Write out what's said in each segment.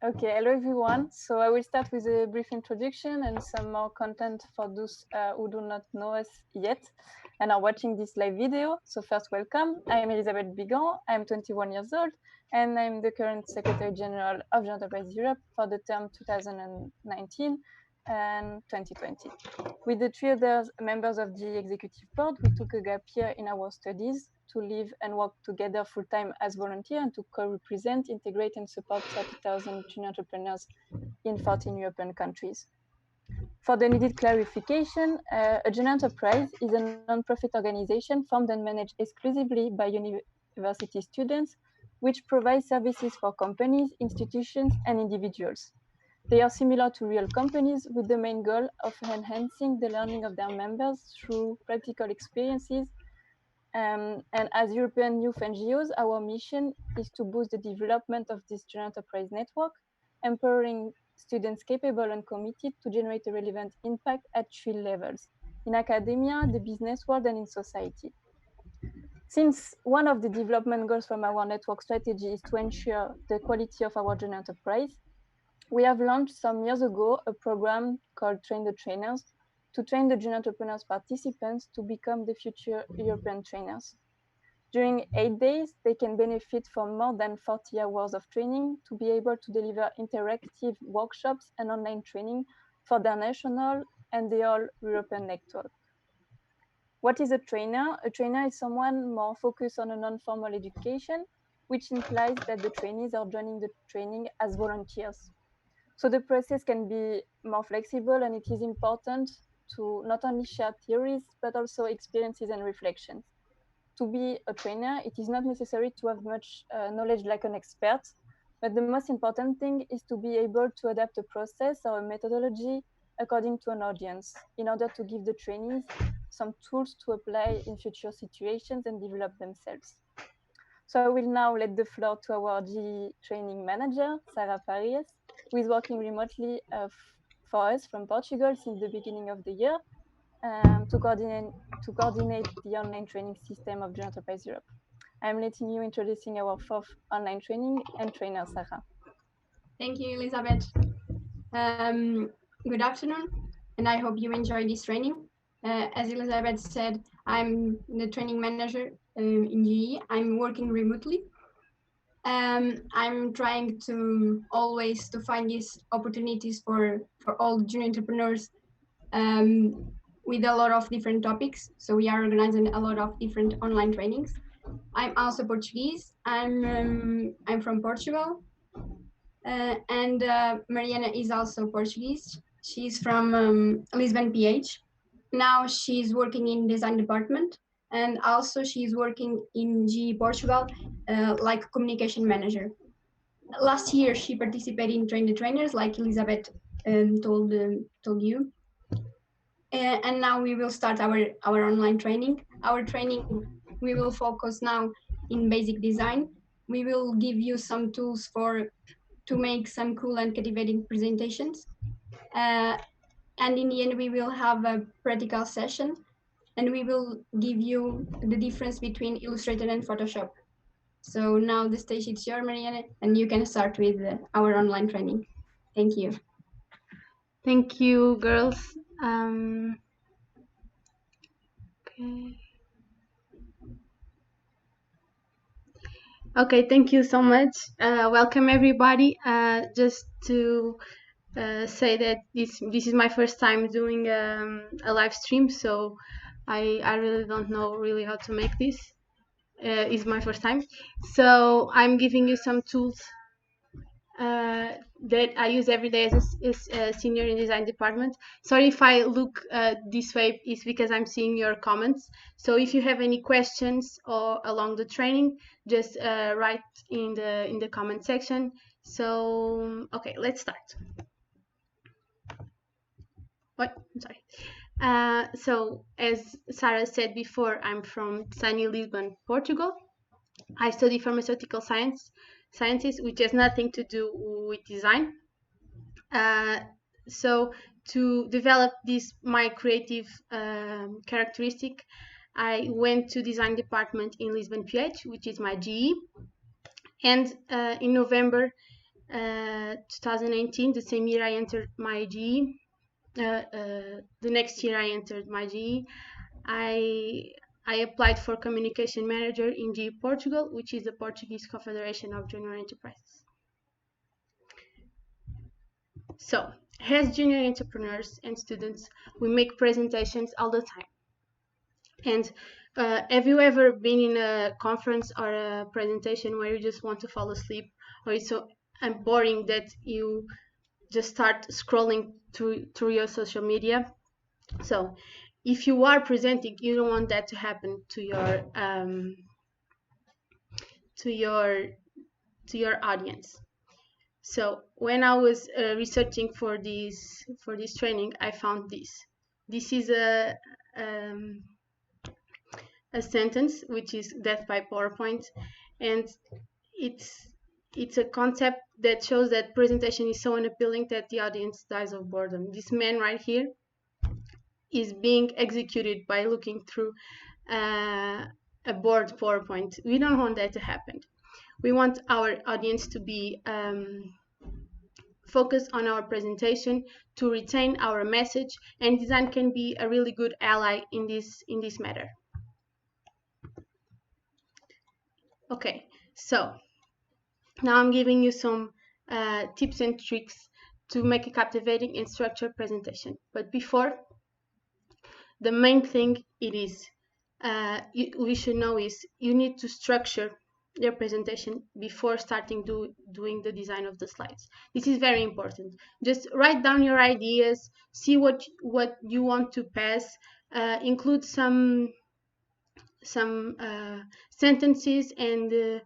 Okay, hello everyone. So I will start with a brief introduction and some more content for those who do not know us yet and are watching this live video. So first, welcome. I'm Elisabeth Bigan. I'm 21 years old and I'm the current Secretary General of Joint Enterprise Europe for the term 2019 and 2020. With the three other members of the Executive Board, we took a gap year in our studies to live and work together full-time as volunteers and to co-represent, integrate and support 30,000 junior entrepreneurs in 14 European countries. For the needed clarification, a junior enterprise is a non-profit organization formed and managed exclusively by university students, which provides services for companies, institutions and individuals. They are similar to real companies with the main goal of enhancing the learning of their members through practical experiences. And as European youth NGOs, our mission is to boost the development of this joint enterprise network, empowering students capable and committed to generate a relevant impact at three levels: in academia, the business world, and in society. Since one of the development goals from our network strategy is to ensure the quality of our joint enterprise, we have launched some years ago a program called Train the Trainers to train the junior entrepreneurs participants to become the future European trainers. During 8 days, they can benefit from more than 40 hours of training to be able to deliver interactive workshops and online training for their national and the all European network. What is a trainer? A trainer is someone more focused on a non-formal education, which implies that the trainees are joining the training as volunteers. So the process can be more flexible, and it is important to not only share theories, but also experiences and reflections. To be a trainer, it is not necessary to have much knowledge like an expert, but the most important thing is to be able to adapt a process or a methodology according to an audience in order to give the trainees some tools to apply in future situations and develop themselves. So I will now let the floor to our JEE training manager, Sarah Farias, who is working remotely for us from Portugal since the beginning of the year to coordinate the online training system of Joint Enterprise Europe. I'm letting you introducing our fourth online training and trainer, Sarah. Thank you, Elizabeth. Good afternoon, and I hope you enjoy this training. As Elizabeth said, I'm the training manager in JEE. I'm working remotely. I'm trying to always to find these opportunities for all junior entrepreneurs with a lot of different topics. So we are organizing a lot of different online trainings. I'm also Portuguese. I'm from Portugal. And Mariana is also Portuguese. She's from Lisbon, PH. Now she's working in design department, and also she's working in JEE Portugal, like communication manager. Last year she participated in Train the Trainers, like Elizabeth told you. And now we will start our online training. Our training, we will focus now in basic design. We will give you some tools to make some cool and captivating presentations. And in the end, we will have a practical session, and we will give you the difference between Illustrator and Photoshop. So now the stage is yours, Marianne, and you can start with our online training. Thank you. Thank you, girls. Okay. Okay, thank you so much. Welcome everybody. Just to say that this is my first time doing a live stream, so I really don't know really how to make this. It's my first time, so I'm giving you some tools that I use every day as a senior in design department. Sorry if I look this way, it's because I'm seeing your comments. So if you have any questions or along the training, just write in the comment section. So okay, let's start. What? I'm sorry. So as Sarah said before, I'm from sunny Lisbon, Portugal. I study pharmaceutical sciences, which has nothing to do with design. So to develop this my creative characteristic, I went to design department in Lisbon, PH, which is my JEE. And in November, 2018, the same year I entered my JEE. The next year I entered my JEE. I applied for communication manager in JEE Portugal, which is the Portuguese Confederation of Junior Enterprises. So, as junior entrepreneurs and students, we make presentations all the time. And have you ever been in a conference or a presentation where you just want to fall asleep, or it's so boring that you just start scrolling through your social media? So if you are presenting, you don't want that to happen to your audience. So when I was researching for this training, I found this. This is a sentence, which is death by PowerPoint, and it's a concept that shows that presentation is so unappealing that the audience dies of boredom. This man right here is being executed by looking through a board PowerPoint. We don't want that to happen. We want our audience to be focused on our presentation, to retain our message, and design can be a really good ally in this matter. Okay, so now I'm giving you some tips and tricks to make a captivating and structured presentation. But before, the main thing we should know is you need to structure your presentation before starting doing the design of the slides. This is very important. Just write down your ideas, see what you want to pass, include some sentences and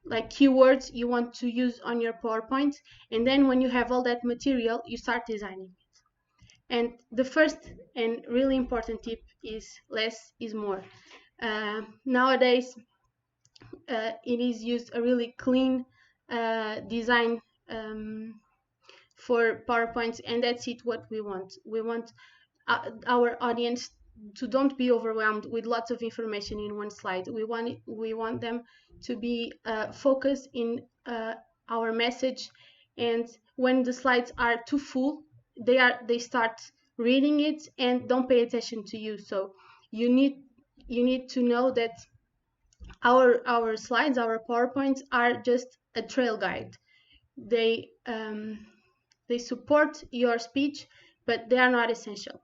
like keywords you want to use on your PowerPoint, and then when you have all that material, you start designing it. And the first and really important tip is less is more. Nowadays, it is used a really clean design for PowerPoints, and that's it what we want. We want our audience to don't be overwhelmed with lots of information in one slide. We want them to be focused in our message, and when the slides are too full, they start reading it and don't pay attention to you. So you need to know that our slides, our PowerPoints are just a trail guide. They support your speech, but they are not essential.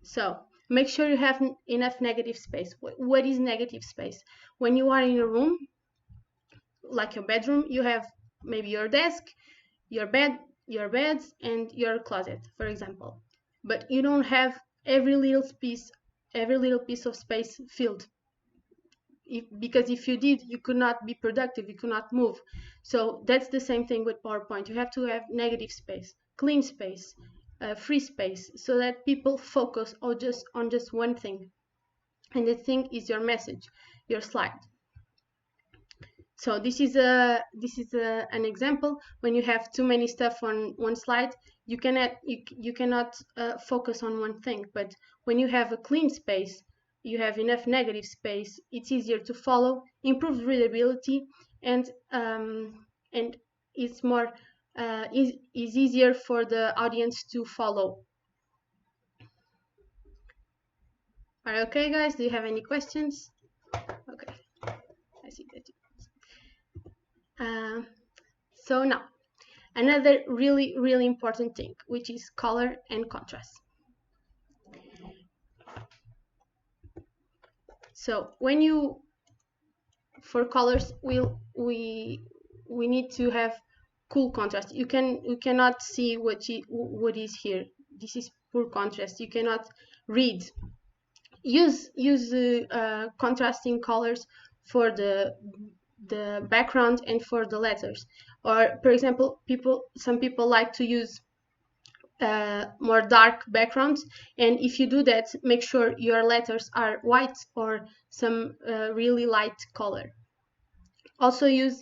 So make sure you have enough negative space. What is negative space? When you are in a room, like your bedroom, you have maybe your desk, your beds, and your closet, for example. But you don't have every little piece of space filled. Because if you did, you could not be productive, you could not move. So that's the same thing with PowerPoint. You have to have negative space, clean space, free space, so that people focus on just one thing, and the thing is your message, your slide. So this is an example. When you have too many stuff on one slide, you cannot focus on one thing. But when you have a clean space, you have enough negative space, it's easier to follow, improves readability, and it's more is easier for the audience to follow. Are you okay, guys? Do you have any questions? Okay, I see that. So now, another really important thing, which is color and contrast. So when for colors, we need to have cool contrast. You cannot see what is here. This is poor contrast. You cannot read. Use contrasting colors for the background and for the letters. Or, for example, some people like to use more dark backgrounds, and if you do that, make sure your letters are white or some really light color. Also use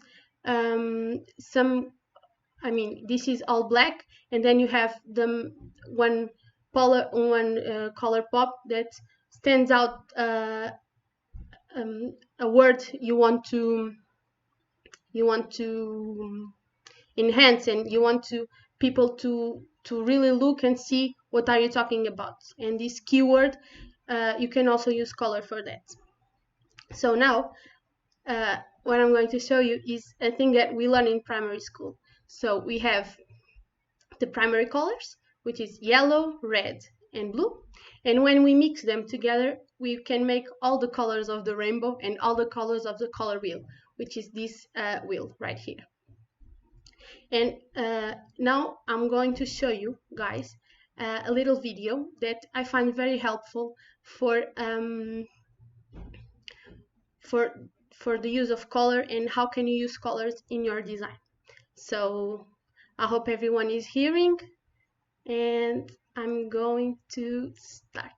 this is all black, and then you have one color pop that stands out, a word you want you want to enhance, and you want to people to really look and see what are you talking about. And this keyword, you can also use color for that. So now what I'm going to show you is a thing that we learn in primary school. So we have the primary colors, which is yellow, red, and blue. And when we mix them together, we can make all the colors of the rainbow and all the colors of the color wheel, which is this wheel right here. And now I'm going to show you guys a little video that I find very helpful for the use of color and how can you use colors in your design. So I hope everyone is hearing, and I'm going to start.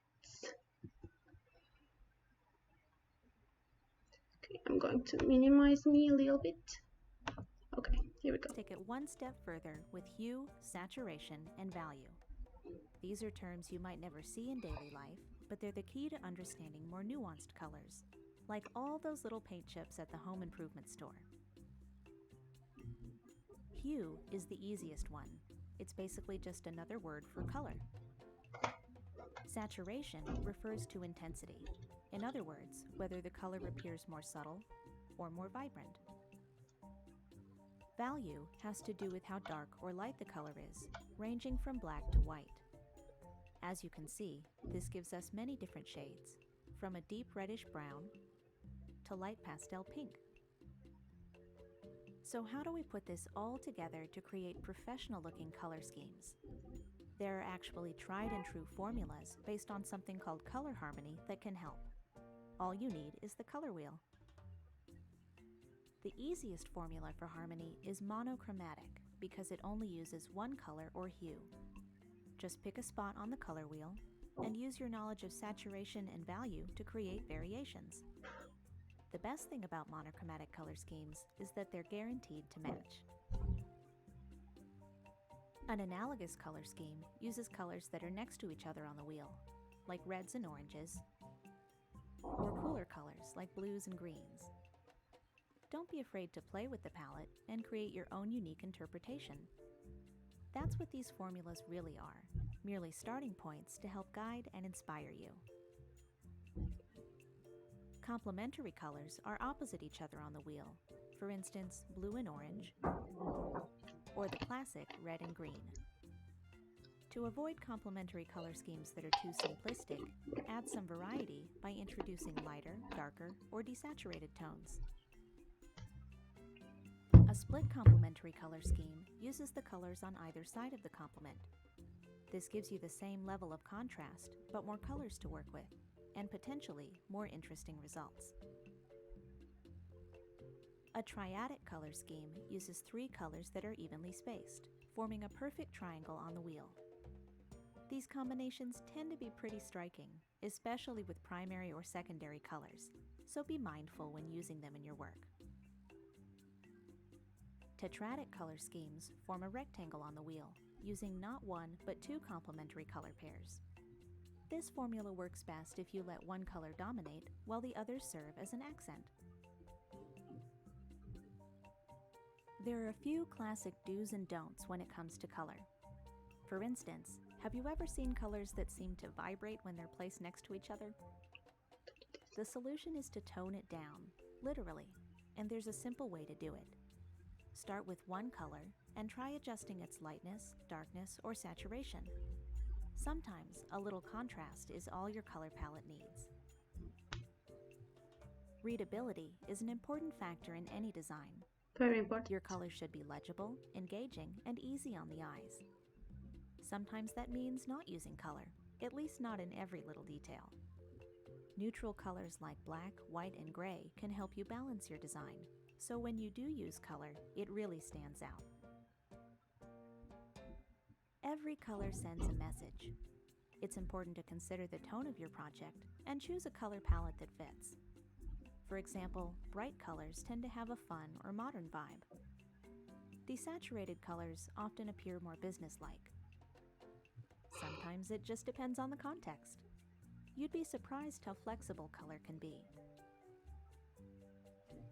Okay, I'm going to minimize me a little bit. Okay, here we go. Take it one step further with hue, saturation, and value. These are terms you might never see in daily life, but they're the key to understanding more nuanced colors, like all those little paint chips at the home improvement store. Hue is the easiest one. It's basically just another word for color. Saturation refers to intensity. In other words, whether the color appears more subtle or more vibrant. Value has to do with how dark or light the color is, ranging from black to white. As you can see, this gives us many different shades, from a deep reddish brown to light pastel pink. So how do we put this all together to create professional-looking color schemes? There are actually tried and true formulas based on something called color harmony that can help. All you need is the color wheel. The easiest formula for harmony is monochromatic because it only uses one color or hue. Just pick a spot on the color wheel and use your knowledge of saturation and value to create variations. The best thing about monochromatic color schemes is that they're guaranteed to match. An analogous color scheme uses colors that are next to each other on the wheel, like reds and oranges, or cooler colors like blues and greens. Don't be afraid to play with the palette and create your own unique interpretation. That's what these formulas really are, merely starting points to help guide and inspire you. Complementary colors are opposite each other on the wheel, for instance, blue and orange, or the classic red and green. To avoid complementary color schemes that are too simplistic, add some variety by introducing lighter, darker, or desaturated tones. A split complementary color scheme uses the colors on either side of the complement. This gives you the same level of contrast, but more colors to work with, and potentially more interesting results. A triadic color scheme uses 3 colors that are evenly spaced, forming a perfect triangle on the wheel. These combinations tend to be pretty striking, especially with primary or secondary colors, so be mindful when using them in your work. Tetradic color schemes form a rectangle on the wheel, using not 1 but 2 complementary color pairs. This formula works best if you let one color dominate while the others serve as an accent. There are a few classic do's and don'ts when it comes to color. For instance, have you ever seen colors that seem to vibrate when they're placed next to each other? The solution is to tone it down, literally, and there's a simple way to do it. Start with one color and try adjusting its lightness, darkness, or saturation. Sometimes a little contrast is all your color palette needs. Readability is an important factor in any design. Very important. Your colors should be legible, engaging, and easy on the eyes. Sometimes that means not using color, at least not in every little detail. Neutral colors like black, white, and gray can help you balance your design, so when you do use color, it really stands out. Every color sends a message. It's important to consider the tone of your project and choose a color palette that fits. For example, bright colors tend to have a fun or modern vibe. Desaturated colors often appear more businesslike. Sometimes it just depends on the context. You'd be surprised how flexible color can be.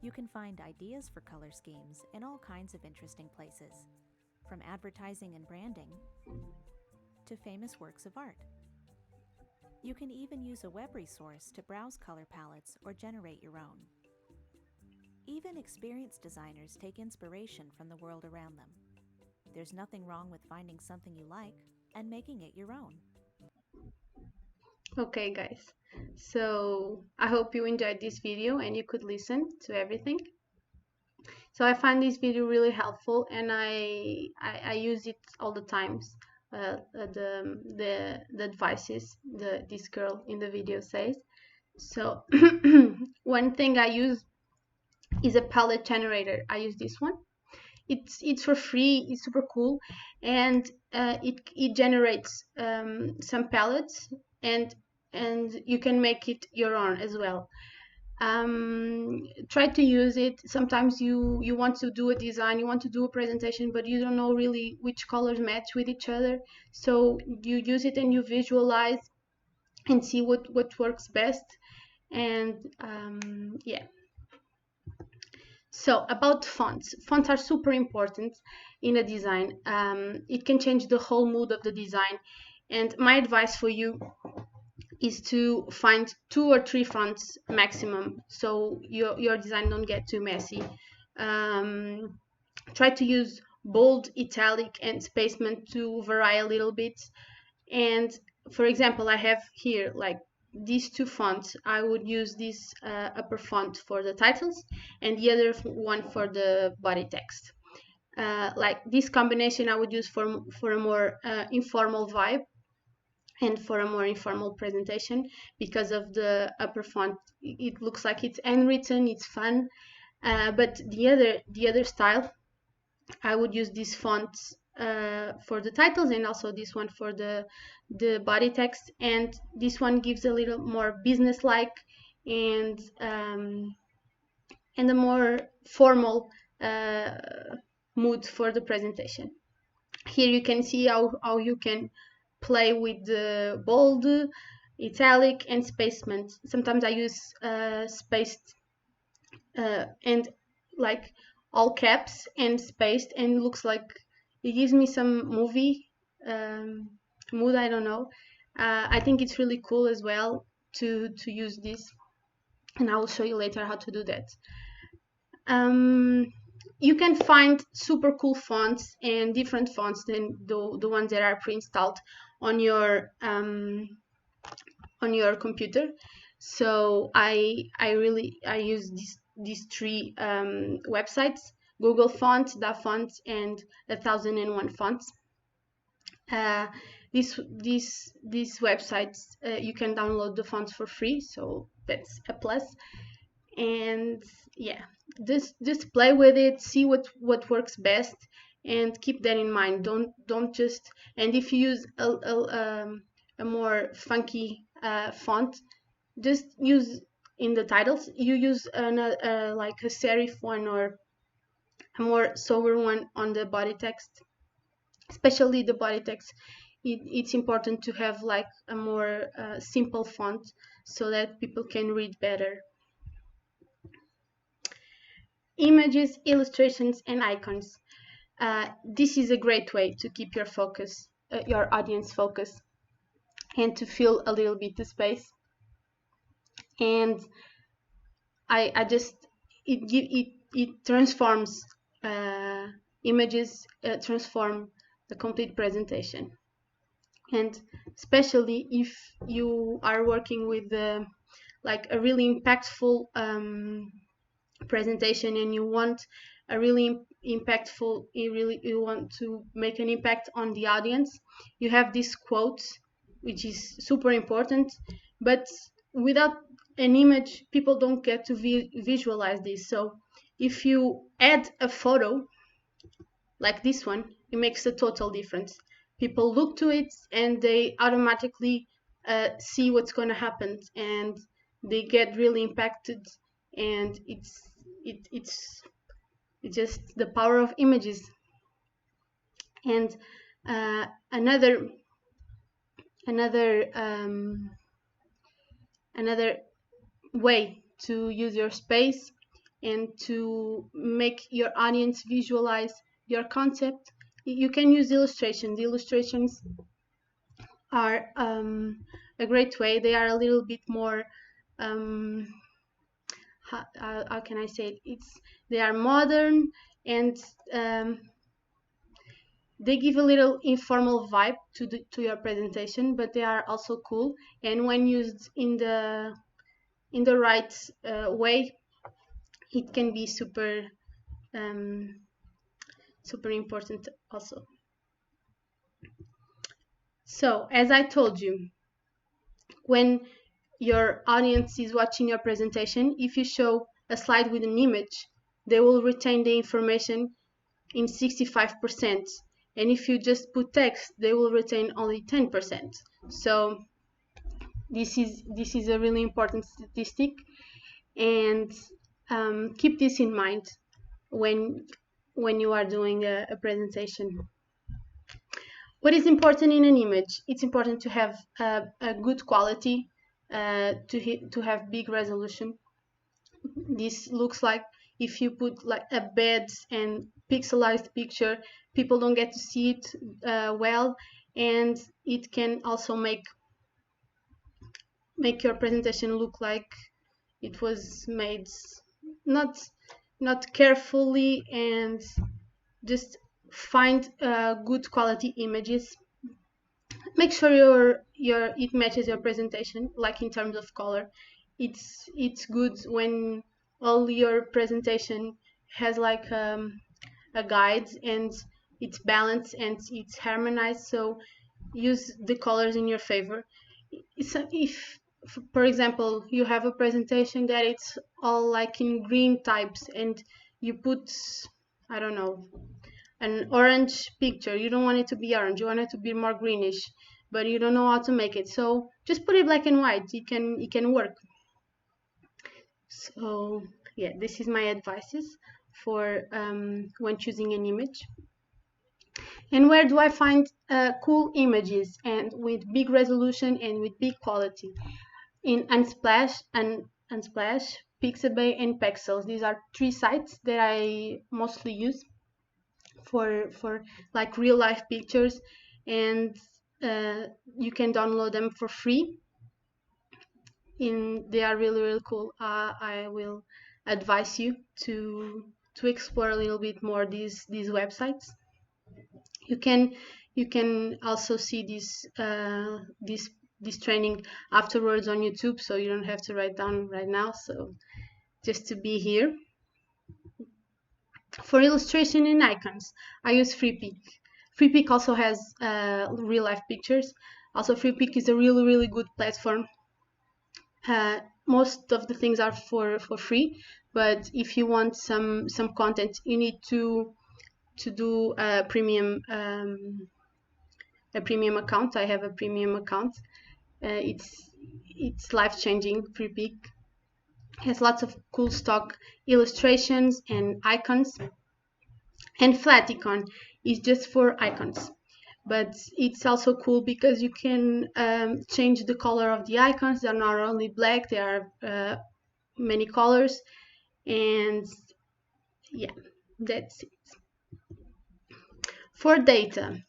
You can find ideas for color schemes in all kinds of interesting places, from advertising and branding to famous works of art. You can even use a web resource to browse color palettes or generate your own. Even experienced designers take inspiration from the world around them. There's nothing wrong with finding something you like and making it your own. Okay, guys. So I hope you enjoyed this video and you could listen to everything. So I find this video really helpful, and I use it all the times. The advices this girl in the video says. So one thing I use is a palette generator. I use this one. It's for free. It's super cool, and it generates some palettes, and you can make it your own as well. Try to use it. Sometimes you want to do a design, you want to do a presentation, but you don't know really which colors match with each other, so you use it and you visualize and see what works best. And yeah. So about fonts are super important in a design. It can change the whole mood of the design, and my advice for you is to find 2 or 3 fonts maximum, so your design don't get too messy. Try to use bold, italic, and spacement to vary a little bit. And for example, I have here like these 2 fonts. I would use this upper font for the titles and the other one for the body text. Like this combination I would use for a more informal vibe and for a more informal presentation. Because of the upper font, it looks like it's handwritten, it's fun. But the other style, I would use this font for the titles, and also this one for the body text. And this one gives a little more business-like and a more formal mood for the presentation. Here you can see how you can play with the bold, italic, and spacement. Sometimes I use spaced and like all caps and spaced, and it looks like it gives me some movie mood. I don't know. I think it's really cool as well to use this, and I will show you later how to do that. You can find super cool fonts and different fonts than the ones that are pre-installed on your computer. So I use these 3 websites: Google Fonts, DaFont, and 1001 Fonts. These websites, you can download the fonts for free, so that's a plus. And yeah, just play with it, see what works best, and keep that in mind. Don't just, and if you use a more funky font, just use in the titles, you use like a serif one or a more sober one on the body text. Especially the body text, it's important to have like a more simple font so that people can read better. Images, illustrations, and icons. This is a great way to keep your focus, your audience focus, and to fill a little bit the space. And it transforms images, transform the complete presentation. And especially if you are working with like a really impactful presentation, and you want a really impactful, you want to make an impact on the audience, you have these quotes, which is super important. But without an image, people don't get to visualize this. So if you add a photo like this one, it makes a total difference. People look to it and they automatically see what's going to happen, and they get really impacted. And it's just the power of images. And another way to use your space and to make your audience visualize your concept, you can use illustrations. The illustrations are a great way. They are a little bit more, how can I say it? They are modern, and they give a little informal vibe to your presentation, but they are also cool. And when used in the right way, it can be super important also. So as I told you, when your audience is watching your presentation, if you show a slide with an image, they will retain the information in 65%. And if you just put text, they will retain only 10%. So this is a really important statistic, and keep this in mind when you are doing a presentation. What is important in an image? It's important to have a good quality, to have big resolution. This looks like if you put like a bad and pixelized picture, people don't get to see it well, and it can also make your presentation look like it was made not carefully. And just find good quality images. Make sure it matches your presentation, like in terms of color. It's good when all your presentation has like a guide, and it's balanced and it's harmonized. So use the colors in your favor. If for example you have a presentation that it's all like in green types, and you put, I don't know, an orange picture, you don't want it to be orange, you want it to be more greenish, but you don't know how to make it, so just put it black and white. It can work. So yeah, this is my advices for when choosing an image. And where do I find cool images and with big resolution and with big quality? In Unsplash, Pixabay, and Pexels. These are 3 sites that I mostly use for like real life pictures, and you can download them for free. They are really cool. I will advise you to explore a little bit more these websites. You can also see this training afterwards on YouTube, so you don't have to write down right now. So just to be here. For illustration and icons, I use Freepik. Freepik also has real life pictures. Also, Freepik is a really good platform. Most of the things are for free, but if you want some content, you need to do a premium account. I have a premium account. It's life-changing. Freepik has lots of cool stock illustrations and icons. And Flaticon is just for icons, but it's also cool because you can change the color of the icons. They're not only black, there are many colors. And yeah, that's it. For data,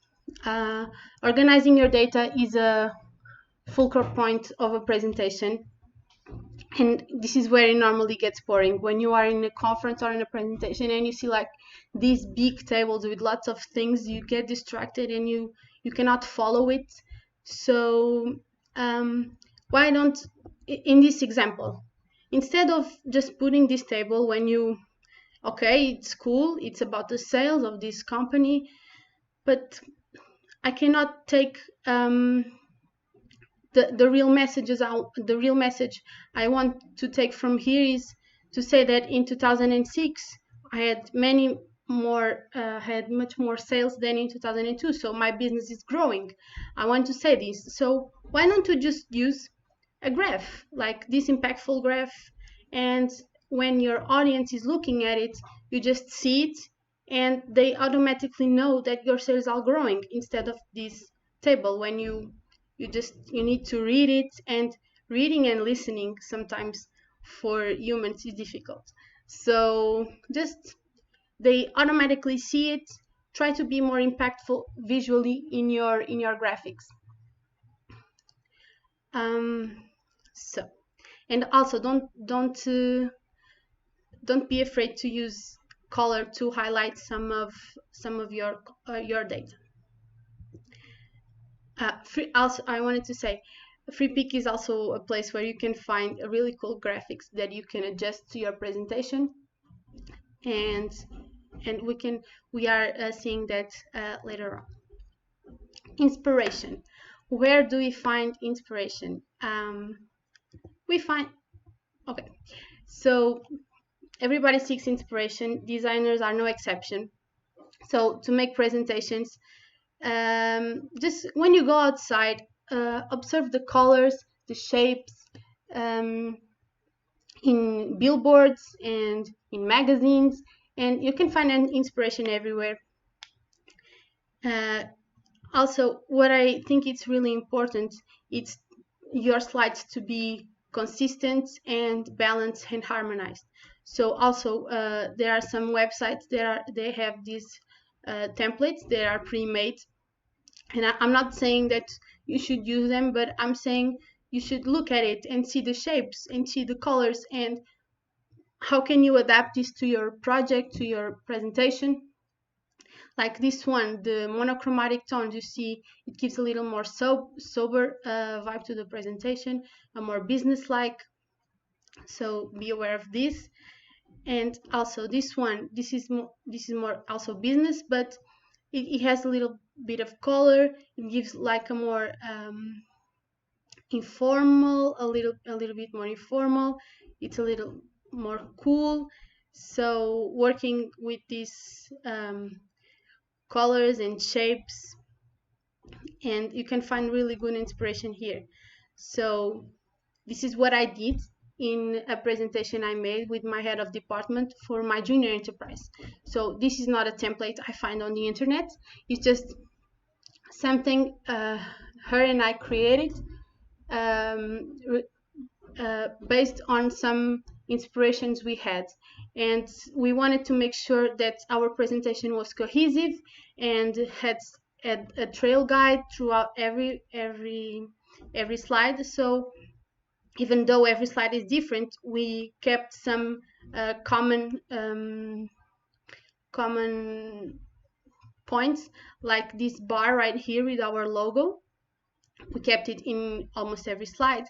organizing your data is a fulcrum point of a presentation, and this is where it normally gets boring. When you are in a conference or in a presentation and you see like these big tables with lots of things, you get distracted and you cannot follow it. So why don't, in this example, instead of just putting this table, when you, okay, it's cool, it's about the sales of this company, but I cannot take the real messages. The real message I want to take from here is to say that in 2006 I had much more sales than in 2002, so my business is growing. I want to say this. So why don't you just use a graph like this impactful graph, and when your audience is looking at it, you just see it and they automatically know that your sales are growing, instead of this table when you need to read it, and reading and listening sometimes for humans is difficult. So just they automatically see it. Try to be more impactful visually in your graphics. So, and also don't be afraid to use color to highlight some of your data. Also, I wanted to say, Freepik is also a place where you can find really cool graphics that you can adjust to your presentation, and we are seeing that later on. Inspiration. Where do we find inspiration? We find, okay, so everybody seeks inspiration. Designers are no exception. So to make presentations, just when you go outside, observe the colors, the shapes, in billboards and in magazines, and you can find an inspiration everywhere. Also, what I think it's really important, it's your slides to be consistent and balanced and harmonized. So also there are some websites they have these templates that are pre-made, and I'm not saying that you should use them, but I'm saying you should look at it and see the shapes and see the colors, and how can you adapt this to your project, to your presentation. Like this one, the monochromatic tones, you see it gives a little more sober vibe to the presentation, a more business-like. So be aware of this. And also this one, this is more also business, but it has a little bit of color. It gives like a more informal, a little bit more informal. It's a little more cool. So working with these colors and shapes, and you can find really good inspiration here. So this is what I did in a presentation I made with my head of department for my junior enterprise. So this is not a template I find on the internet. It's just something her and I created based on some inspirations we had, and we wanted to make sure that our presentation was cohesive and had a trail guide throughout every slide. So even though every slide is different, we kept some common points, like this bar right here with our logo. We kept it in almost every slide.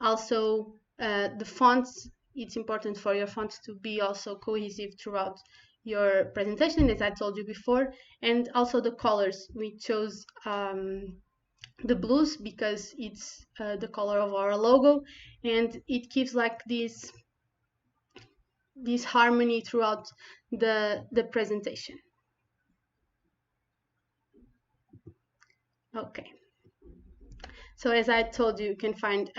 Also, the fonts, it's important for your fonts to be also cohesive throughout your presentation, as I told you before. And also the colors. We chose the blues because it's the color of our logo, and it gives like this harmony throughout the presentation. Okay. So as I told you, you can find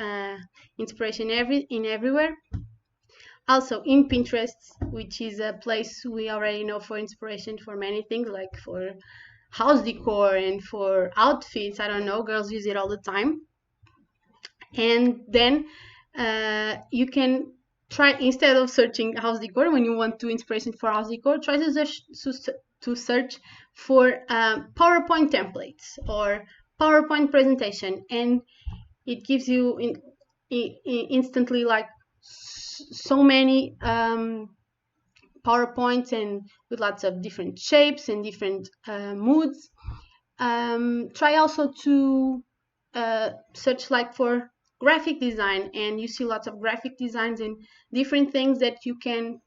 inspiration everywhere. Also in Pinterest, which is a place we already know for inspiration for many things, like for house decor and for outfits. I don't know, girls use it all the time. And then you can try, instead of searching house decor when you want to inspiration for house decor, try to search for PowerPoint templates or PowerPoint presentation, and it gives you instantly like so many PowerPoints, and with lots of different shapes and different moods. Try also to search like for graphic design, and you see lots of graphic designs and different things that you can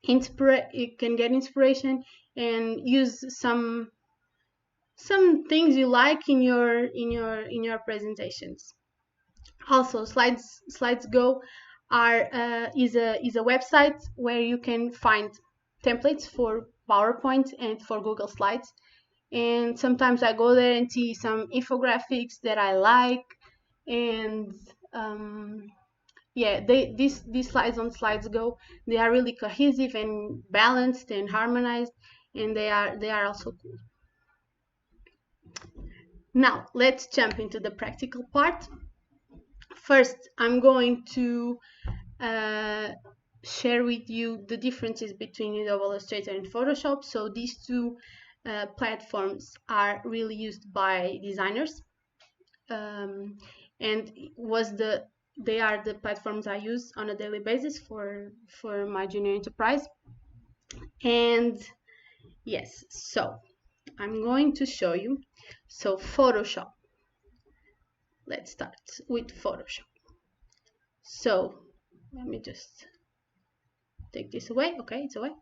get inspiration and use some things you like in your presentations. Also, Slides Go is a website where you can find templates for PowerPoint and for Google Slides. And sometimes I go there and see some infographics that I like, and yeah, these slides on Slides Go, they are really cohesive and balanced and harmonized, and they are also cool. Now let's jump into the practical part. First, I'm going to share with you the differences between Adobe Illustrator and Photoshop. So these two platforms are really used by designers, and they are the platforms I use on a daily basis for my junior enterprise. And yes, so I'm going to show you. So Photoshop. Let's start with Photoshop. So let me just take this away. Okay, it's away.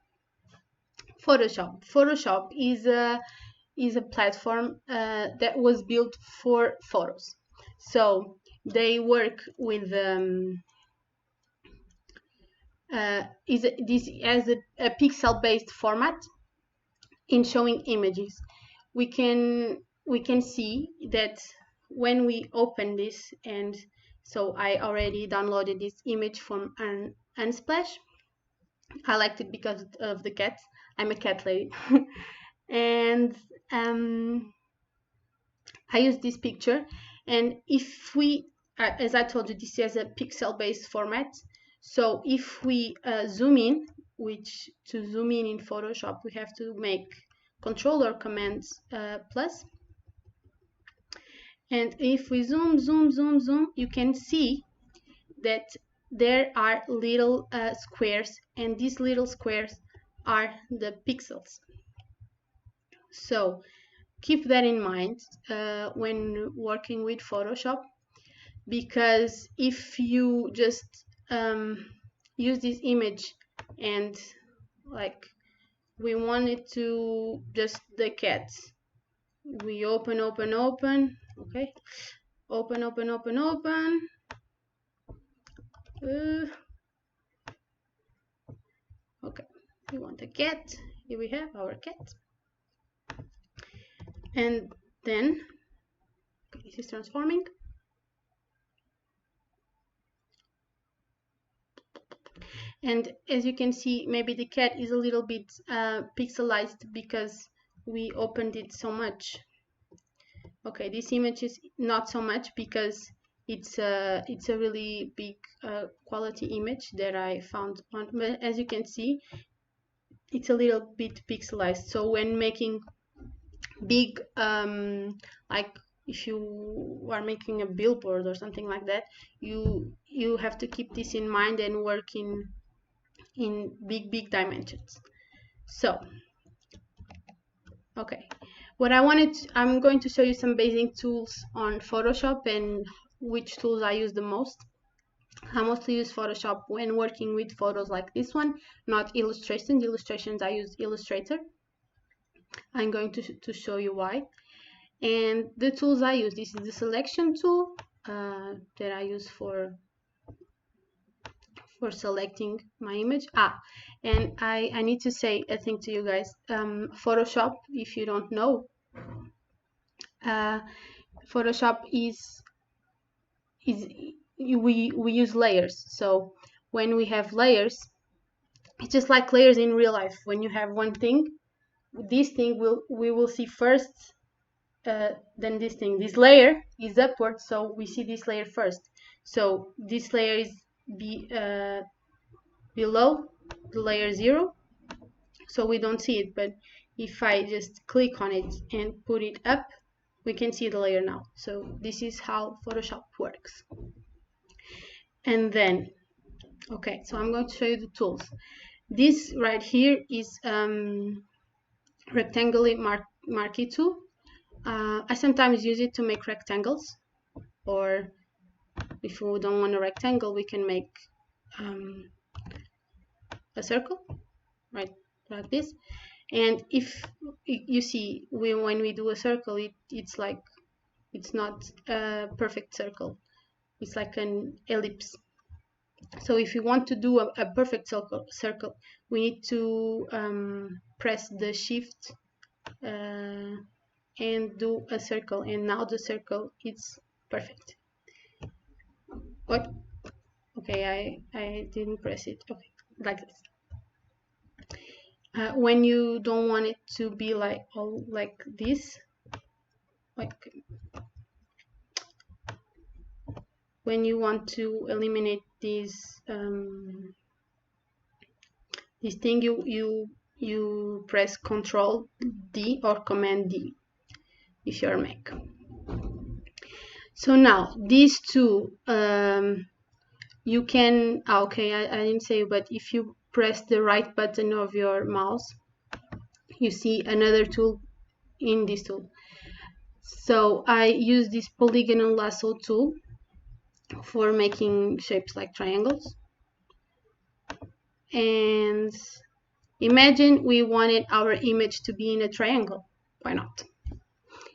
Photoshop. Photoshop is a platform that was built for photos. So they work with this as a pixel-based format in showing images. We can see that when we open this, and so I already downloaded this image from Unsplash. I liked it because of the cats. I'm a cat lady. And I use this picture, and if we, as I told you, this is a pixel-based format. So if we zoom in, which to zoom in Photoshop, we have to make Control or Command plus. And if we zoom, you can see that there are little squares, and these little squares are the pixels. So keep that in mind when working with Photoshop, because if you just use this image and like we wanted to just the cats, we open, okay, open. Okay, we want a cat. Here we have our cat, and then okay, this is transforming. And as you can see, maybe the cat is a little bit pixelized because we opened it so much. Okay, this image is not so much because it's a really big quality image that I found on, but as you can see, it's a little bit pixelized. So when making big like if you are making a billboard or something like that, you have to keep this in mind and work in big dimensions. So okay, I'm going to show you some basic tools on Photoshop and which tools I use the most. I mostly use Photoshop when working with photos like this one, not illustrations. Illustrations I use Illustrator. I'm going to show you why. And the tools I use, this is the selection tool that I use for selecting my image. And I need to say a thing to you guys. Photoshop, if you don't know, Photoshop we use layers. So when we have layers, it's just like layers in real life. When you have one thing, this thing we will see first, then this thing. This layer is upward, so we see this layer first. So this layer is below the layer 0, so we don't see it. But if I just click on it and put it up, we can see the layer now. So this is how Photoshop works. And then, okay, so I'm going to show you the tools. This right here is rectangular marquee tool. I sometimes use it to make rectangles, or if we don't want a rectangle, we can make a circle, right, like this. And if you see, when we do a circle, it's like, it's not a perfect circle, it's like an ellipse. So if you want to do a perfect circle, we need to press the shift and do a circle, and now the circle is perfect. What? Okay, I didn't press it. Okay, like this. When you don't want it to be like all like this, like when you want to eliminate these this thing, you press Control D or Command D if you're Mac. So now these two, you can, okay, I didn't say, but if you press the right button of your mouse, you see another tool in this tool. So I use this Polygonal Lasso tool for making shapes like triangles. And imagine we wanted our image to be in a triangle. Why not?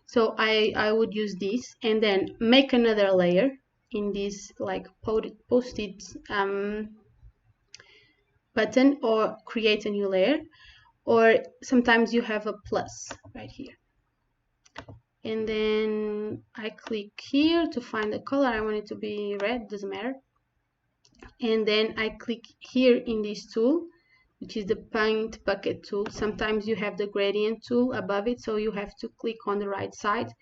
So I would use this and then make another layer in this like post-it button, or create a new layer, or sometimes you have a plus right here. And then I click here to find the color. I want it to be red, doesn't matter. And then I click here in this tool, which is the paint bucket tool. Sometimes you have the gradient tool above it, so you have to click on the right side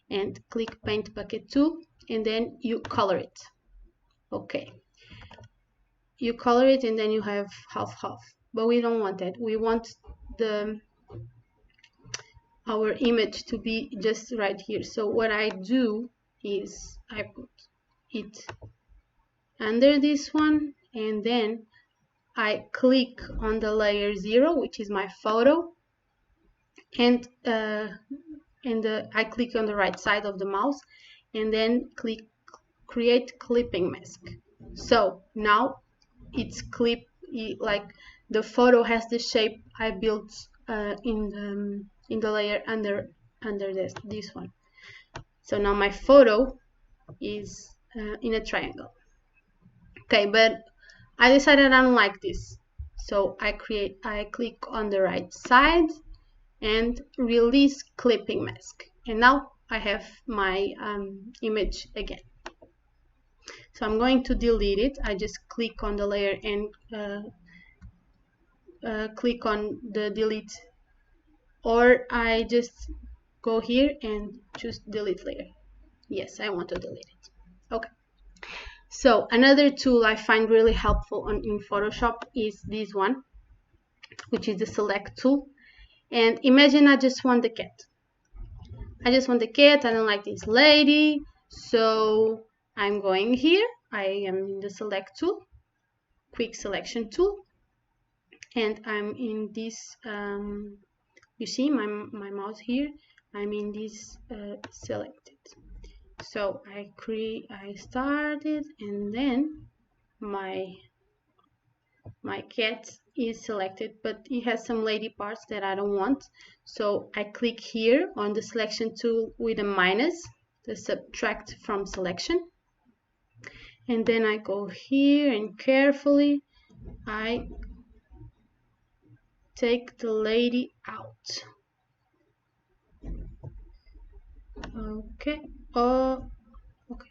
and click paint bucket tool, and then you color it. Okay, you color it and then you have half, but we don't want that. We want our image to be just right here. So what I do is I put it under this one, and then I click on the layer 0, which is my photo, and I click on the right side of the mouse, and then click create clipping mask. So now it's like the photo has the shape I built in the layer under this one. So now my photo is in a triangle. Okay, but I decided I don't like this, so I click on the right side and release clipping mask, and now I have my image again. So I'm going to delete it. I just click on the layer and click on the delete, or I just go here and choose delete layer. Yes, I want to delete it. Okay. So another tool I find really helpful in Photoshop is this one, which is the select tool. And imagine I just want the cat. I just want the cat. I don't like this lady. So I'm going here. I am in the select tool, quick selection tool, and I'm in this. You see my mouse here. I'm in this selected. So I started, and then my cat is selected, but it has some lady parts that I don't want. So I click here on the selection tool with a minus, the subtract from selection. And then I go here and carefully I take the lady out. Okay. Oh, okay.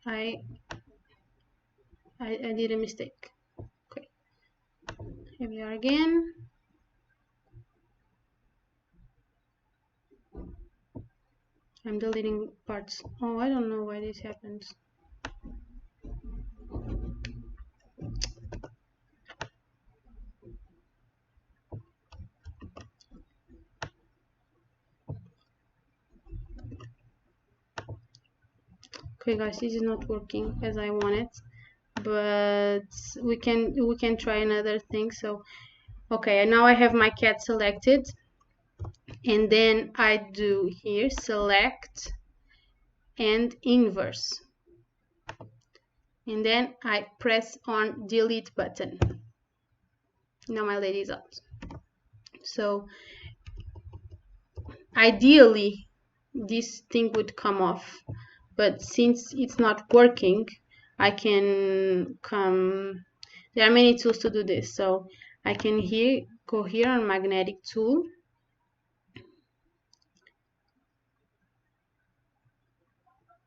I did a mistake. Okay. Here we are again. I'm deleting parts. Oh, I don't know why this happens. Okay guys, this is not working as I want it, but we can try another thing. So okay, and now I have my cat selected, and then I do here select and inverse, and then I press on delete button. Now my lady is out. So ideally this thing would come off, but since it's not working, I can come. There are many tools to do this, so I can go here on magnetic tool,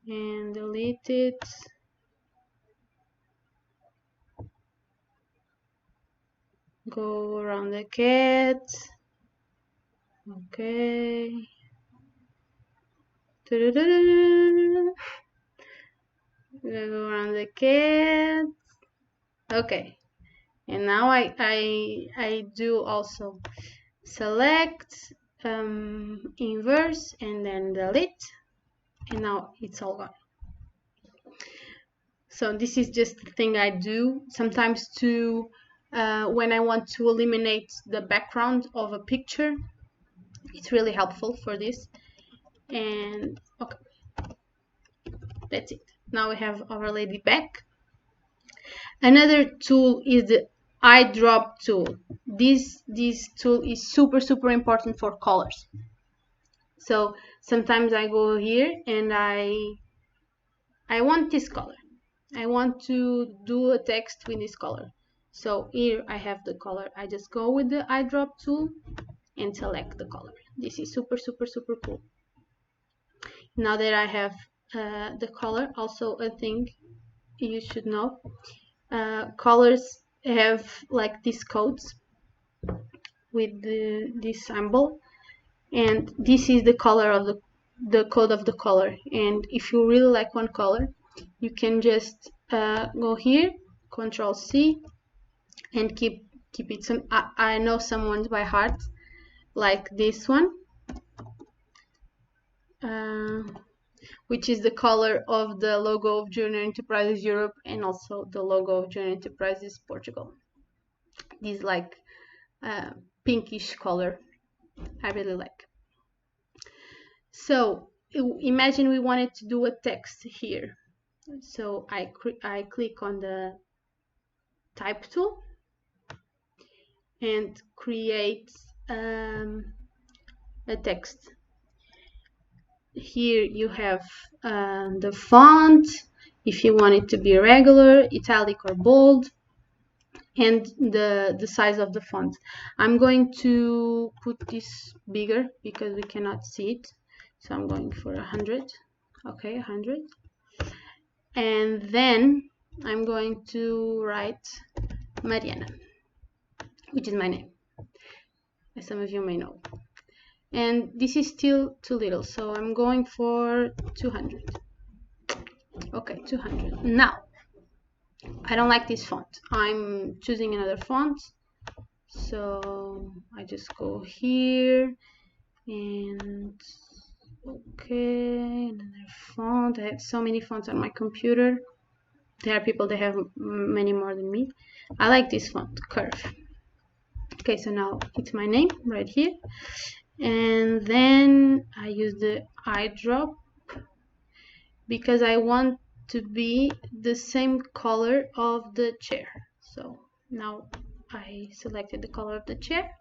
and delete it. Go around the cat. Okay. Go around the cat. Okay. And now I do also select, inverse, and then delete, and now it's all gone. So this is just the thing I do sometimes to when I want to eliminate the background of a picture. It's really helpful for this. And okay, that's it. Now we have our lady back. Another tool is the eyedrop tool. This tool is super important for colors. So sometimes I go here and I want this color. I want to do a text with this color. So here I have the color. I just go with the eyedrop tool and select the color. This is super cool. Now that I have the color, also a thing you should know, colors have like these codes with this symbol, and this is the color of the code of the color. And if you really like one color, you can just go here, Control C, and keep it. I know some ones by heart, like this one, which is the color of the logo of Junior Enterprises Europe and also the logo of Junior Enterprises Portugal. This like pinkish color I really like. So imagine we wanted to do a text here. So I click on the type tool and create a text. Here you have the font, if you want it to be regular, italic, or bold, and the size of the font. I'm going to put this bigger because we cannot see it, so I'm going for 100. Okay, 100. And then I'm going to write Mariana, which is my name, as some of you may know. And this is still too little, so I'm going for 200. Okay, 200. Now, I don't like this font. I'm choosing another font. So I just go here and okay, another font. I have so many fonts on my computer. There are people that have many more than me. I like this font, Curve. Okay, so now it's my name right here. And then I use the eyedrop because I want to be the same color of the chair. So now I selected the color of the chair.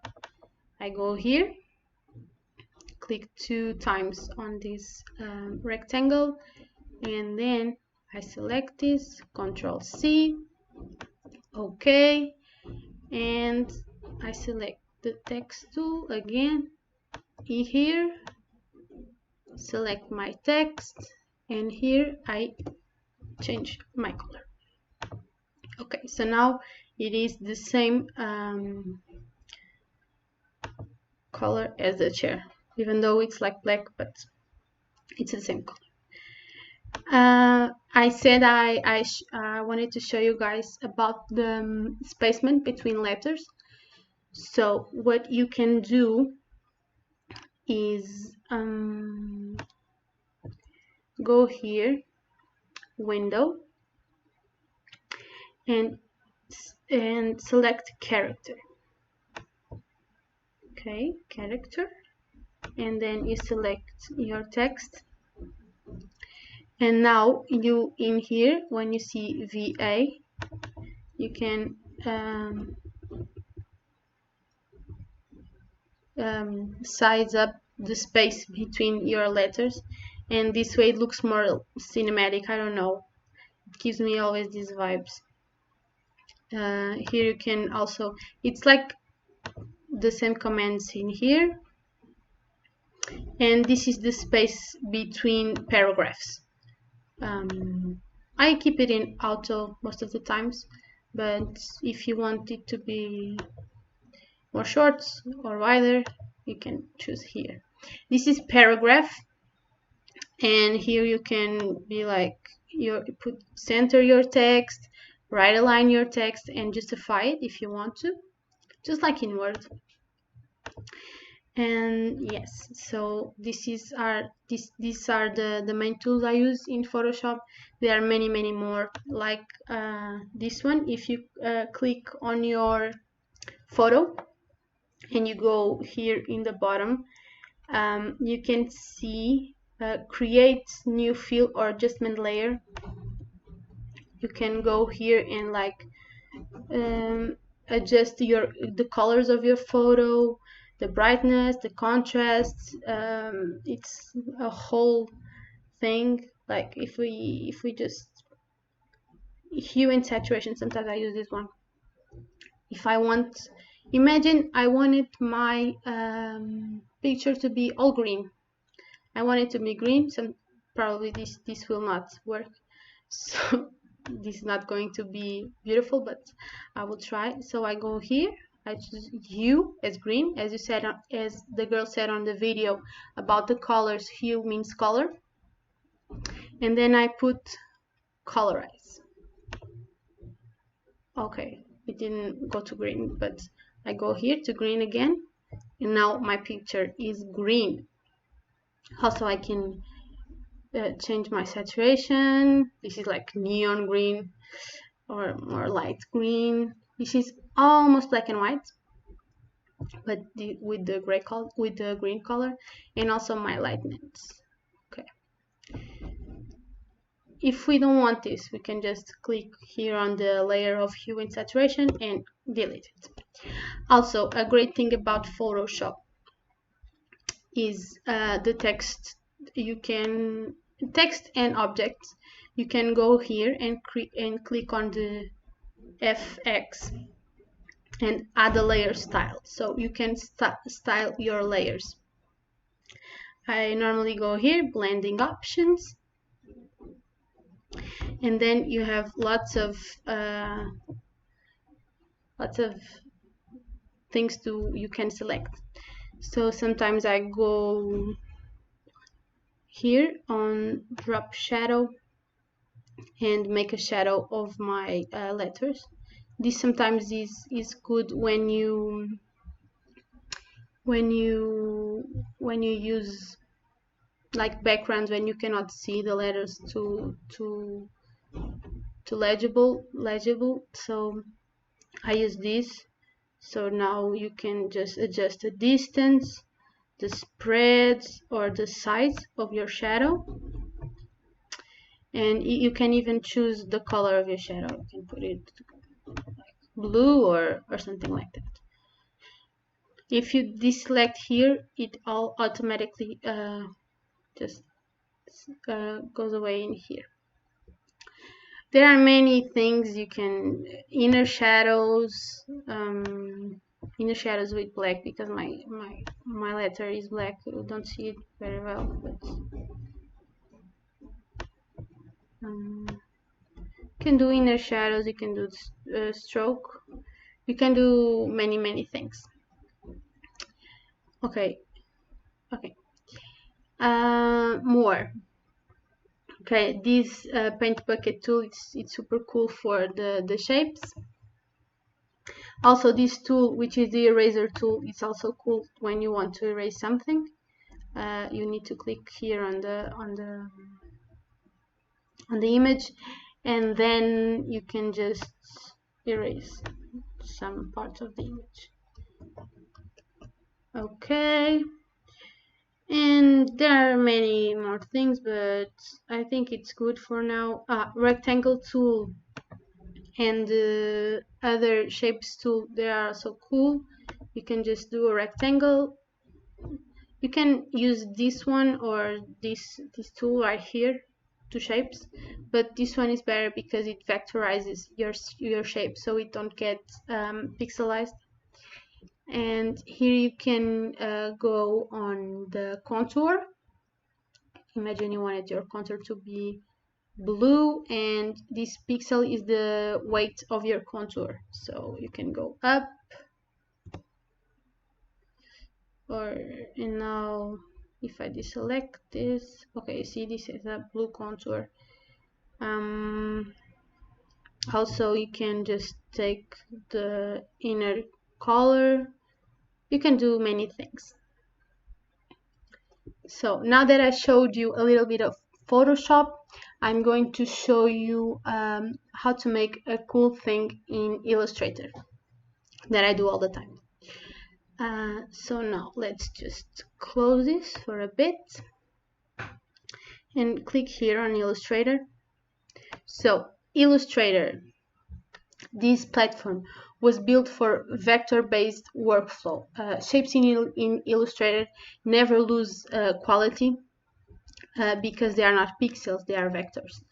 I go here, click 2 times on this rectangle, and then I select this, Control C, OK, and I select the text tool again. Here, select my text, and here I change my color. Okay, so now it is the same color as the chair, even though it's like black, but it's the same color. I said I wanted to show you guys about the spacement between letters. So what you can do is go here, window, and select character. Okay, character, and then you select your text. And now you in here, when you see VA, you can size up the space between your letters, and this way it looks more cinematic. I don't know, it gives me always these vibes. Here you can also, it's like the same commands in here, and this is the space between paragraphs. I keep it in auto most of the times, but if you want it to be more short or wider, you can choose here. This is paragraph, and here you can be like center your text, right align your text and justify it if you want to, just like in Word. And yes, so these are the main tools I use in Photoshop. There are many more, like this one. If you click on your photo and you go here in the bottom, you can see create new fill or adjustment layer. You can go here and like adjust the colors of your photo, the brightness, the contrast. It's a whole thing. Like if we just hue and saturation, sometimes I use this one. If I want, imagine I wanted my picture to be all green. I want it to be green. Probably this will not work. So this is not going to be beautiful, but I will try. So I go here, I choose hue as green, as you said, as the girl said on the video about the colors. Hue means color, and then I put colorize. Okay, it didn't go to green, but I go here to green again, and now my picture is green. Also, I can change my saturation. This is like neon green or more light green. This is almost black and white, but with the gray color, with the green color, and also my lightness. Okay. If we don't want this, we can just click here on the layer of hue and saturation and delete it. Also, a great thing about Photoshop is the text. You can text and objects. You can go here and click on the FX and add a layer style, so you can style your layers. I normally go here, blending options, and then you have lots of things you can select. So sometimes I go here on drop shadow and make a shadow of my letters. This sometimes is good when you use like backgrounds, when you cannot see the letters to legible. So I use this. So now you can just adjust the distance, the spreads, or the size of your shadow, and you can even choose the color of your shadow. You can put it like blue or something like that. If you deselect here, it all automatically just goes away in here. There are many things you can, inner shadows with black, because my letter is black. You don't see it very well, but you can do inner shadows. You can do stroke. You can do many things. Okay. More. Okay, this paint bucket tool, it's super cool for the shapes. Also, this tool, which is the eraser tool, it's also cool when you want to erase something. You need to click here on the image, and then you can just erase some parts of the image. Okay. And there are many more things, but I think it's good for now. Rectangle tool and the other shapes tool, they are so cool. You can just do a rectangle. You can use this one or this tool right here to shapes, but this one is better because it vectorizes your shape, so it don't get pixelized. And here you can go on the contour. Imagine you wanted your contour to be blue, and this pixel is the weight of your contour, so you can go up, and now if I deselect this, okay, see, this is a blue contour. Also, you can just take the inner color. You can do many things. So now that I showed you a little bit of Photoshop, I'm going to show you how to make a cool thing in Illustrator that I do all the time. So now let's just close this for a bit and click here on Illustrator. So Illustrator, this platform was built for vector-based workflow. Shapes in Illustrator never lose quality because they are not pixels, they are vectors.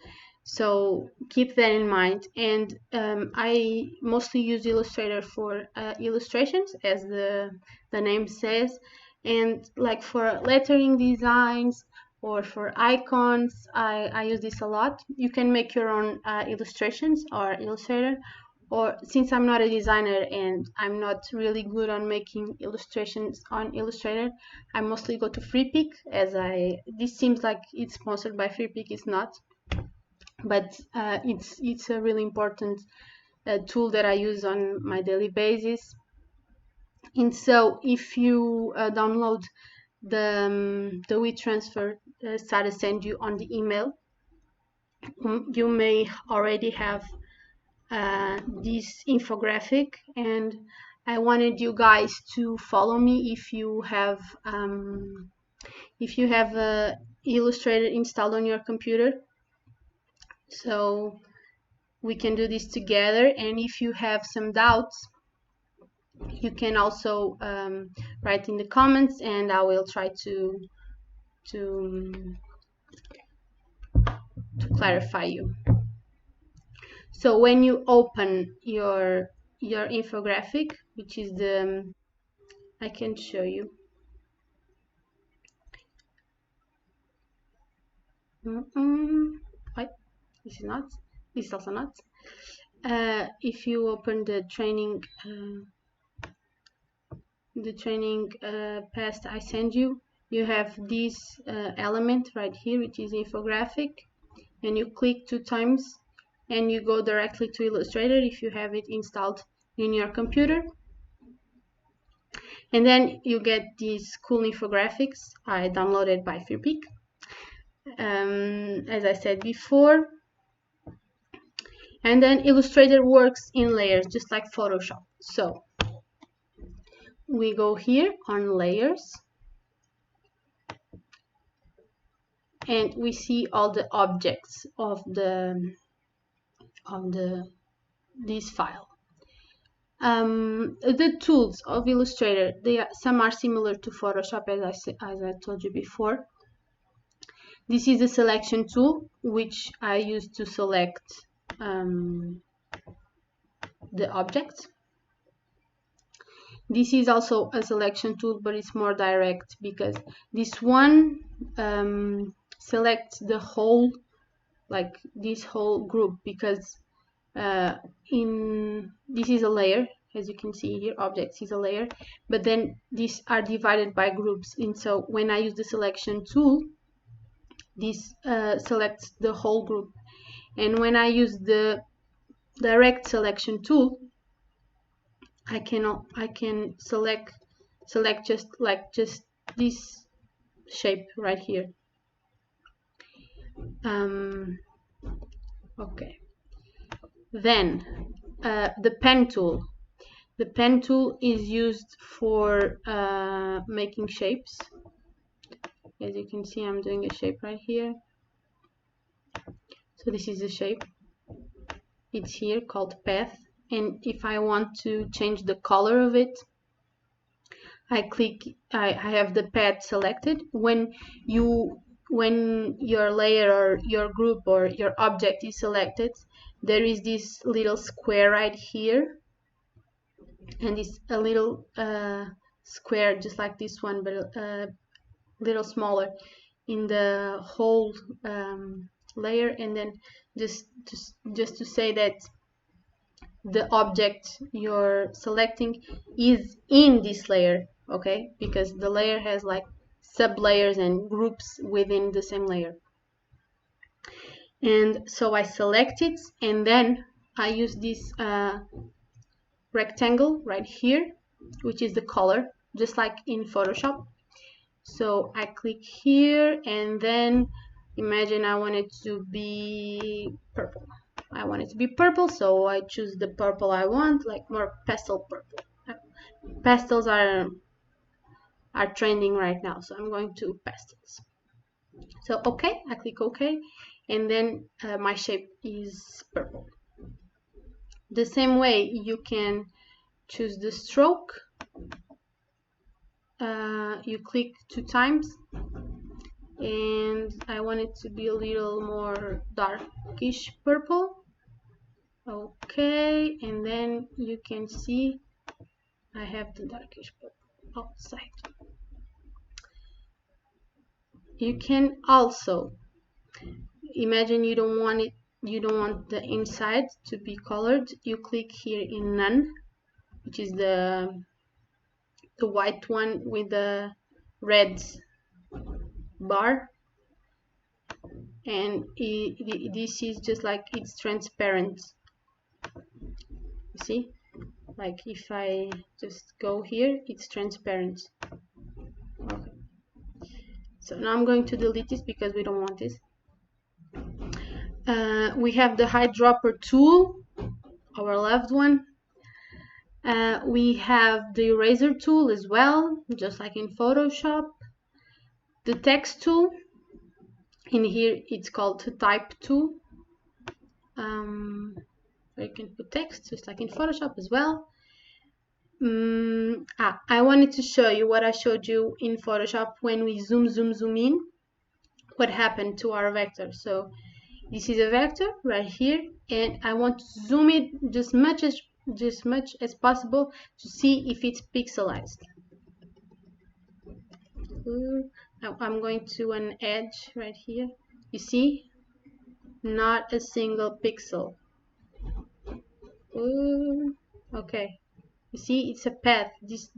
So keep that in mind. And I mostly use Illustrator for illustrations, as the name says, and like for lettering designs or for icons, I use this a lot. You can make your own illustrations or Illustrator, or since I'm not a designer and I'm not really good on making illustrations on Illustrator, I mostly go to Freepik, as this seems like it's sponsored by Freepik. It's not, but it's a really important tool that I use on my daily basis. And so if you download the WeTransfer Sarah send you on the email, you may already have this infographic, and I wanted you guys to follow me if you have Illustrator installed on your computer, so we can do this together. And if you have some doubts, you can also write in the comments, and I will try to clarify you. So when you open your infographic, which is I can show you. What? This is not. This is also not. If you open the training path I send you, you have this element right here, which is infographic, and you click 2 times and you go directly to Illustrator if you have it installed in your computer. And then you get these cool infographics I downloaded by Freepik, as I said before. And then Illustrator works in layers, just like Photoshop. So we go here on layers, and we see all the objects of this file. The tools of Illustrator, some are similar to Photoshop, as I told you before. This is the selection tool, which I use to select the objects. This is also a selection tool, but it's more direct, because this one selects the whole, like this whole group, because this is a layer, as you can see here, objects is a layer, but then these are divided by groups. And so when I use the selection tool, this selects the whole group. And when I use the direct selection tool, I can select just this shape right here. Okay. Then the pen tool. The pen tool is used for making shapes. As you can see, I'm doing a shape right here. So this is a shape. It's here called path. And if I want to change the color of it, I have the path selected. When your layer or your group or your object is selected, there is this little square right here, and it's a little square just like this one, but a little smaller in the whole layer. And then just to say that the object you're selecting is in this layer, okay? Because the layer has like sub layers and groups within the same layer. And so I select it, and then I use this rectangle right here, which is the color, just like in Photoshop. So I click here, and then imagine I want it to be purple. I want it to be purple, so I choose the purple I want, like more pastel purple. Pastels are trending right now, so I'm going to pastels. So okay, I click OK, and then my shape is purple. The same way you can choose the stroke. You click 2 times, and I want it to be a little more darkish purple. Okay, and then you can see I have the darkish purple outside. You can also imagine you don't want the inside to be colored. You click here in none, which is the white one with the red bar, and this is just like it's transparent. You see, like if I just go here, it's transparent. Okay. So now I'm going to delete this because we don't want this. We have the eyedropper tool, our loved one. We have the eraser tool as well, just like in Photoshop. The text tool, in here it's called the type tool. Where you can put text, just like in Photoshop as well. I wanted to show you what I showed you in Photoshop when we zoom in, what happened to our vector. So this is a vector right here, and I want to zoom it just much as possible to see if it's pixelized. Now I'm going to an edge right here. You see, not a single pixel. Okay, you see, it's a path. This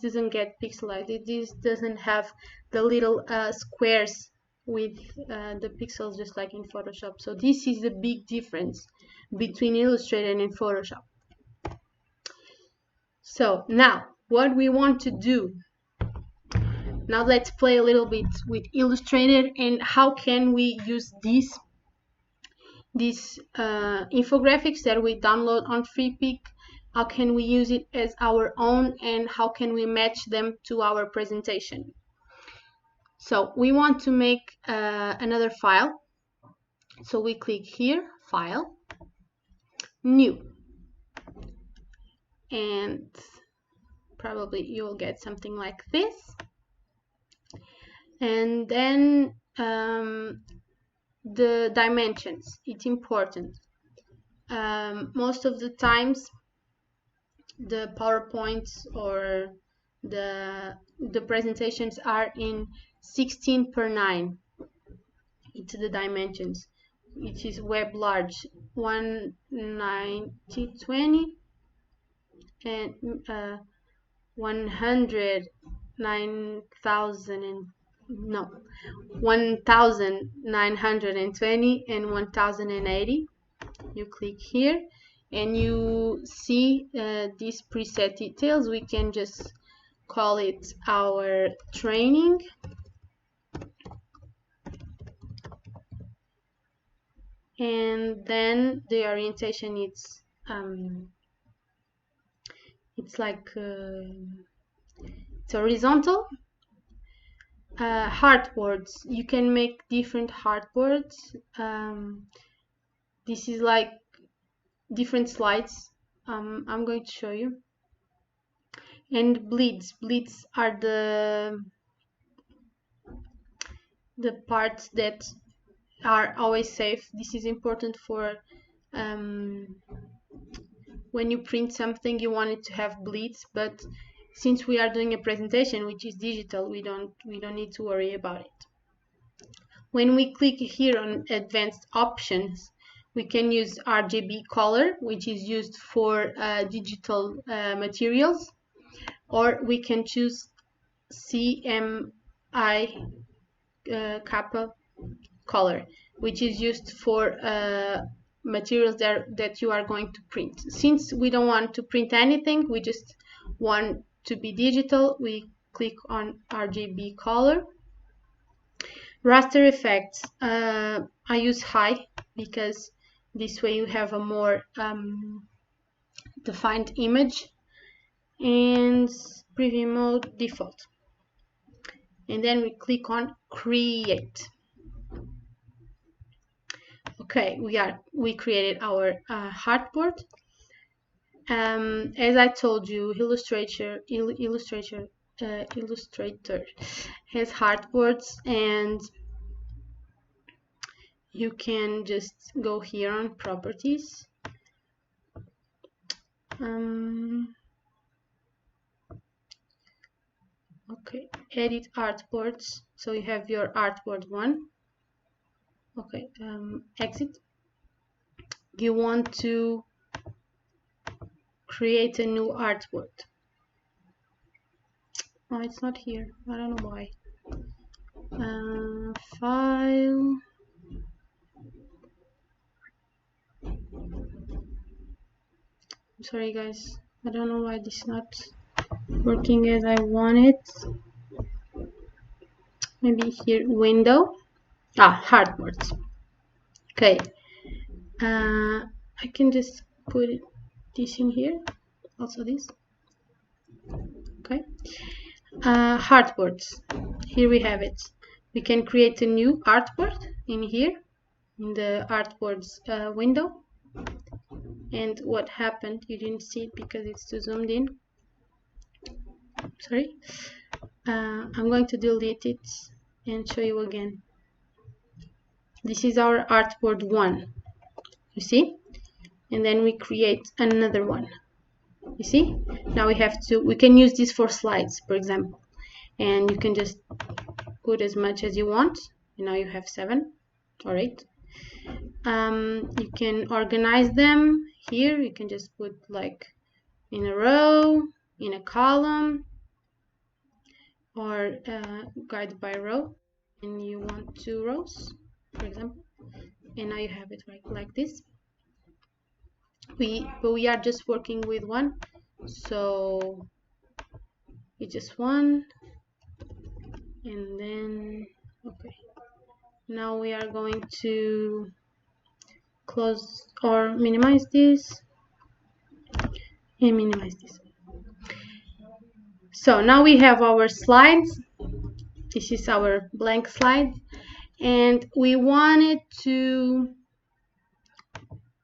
doesn't get pixelized. This doesn't have the little squares with the pixels, just like in Photoshop. So this is the big difference between Illustrator and in Photoshop. So now what we want to do, now let's play a little bit with Illustrator and how can we use these infographics that we download on Freepik. How can we use it as our own, and how can we match them to our presentation? So we want to make another file. So we click here, File, New, and probably you'll get something like this. And then the dimensions, it's important. Most of the times the PowerPoints or the presentations are in 16:9. It's the dimensions. It is web large 190/20 and 1920 and 1080. You click here and you see these preset details. We can just call it our training. And then the orientation, it's like it's horizontal. Heartboards, you can make different heartboards. This is like different slides. I'm going to show you. And bleeds are the parts that are always safe. This is important for when you print something, you want it to have bleeds, but since we are doing a presentation which is digital, we don't need to worry about it. When we click here on advanced options, we can use RGB color, which is used for digital materials, or we can choose CMY kappa color, which is used for materials that you are going to print. Since we don't want to print anything, we just want to be digital, we click on RGB color. Raster effects, I use high because this way you have a more defined image, and preview mode default. And then we click on create. Okay, we created our artboard. As I told you, Illustrator has artboards, and you can just go here on properties. Okay, edit artboards. So you have your artboard 1. Okay, exit. You want to create a new artboard. Oh, it's not here. I don't know why. File. I'm sorry, guys. I don't know why this is not working as I want it. Maybe here, window. Artboards. Okay. I can just put this in here. Also this. Okay. Artboards. Here we have it. We can create a new artboard in here, in the artboards window. And what happened, you didn't see it because it's too zoomed in. Sorry. I'm going to delete it and show you again. This is our artboard 1. You see? And then we create another one. You see? Now we can use this for slides, for example. And you can just put as much as you want. And now you have 7 or 8. You can organize them here. You can just put like in a row, in a column, or guide by row. And you want 2 rows, for example. And now you have it like this. But we are just working with 1, so it's just 1, and then okay. Now we are going to close or minimize this and minimize this. So now we have our slides. This is our blank slide, and we wanted to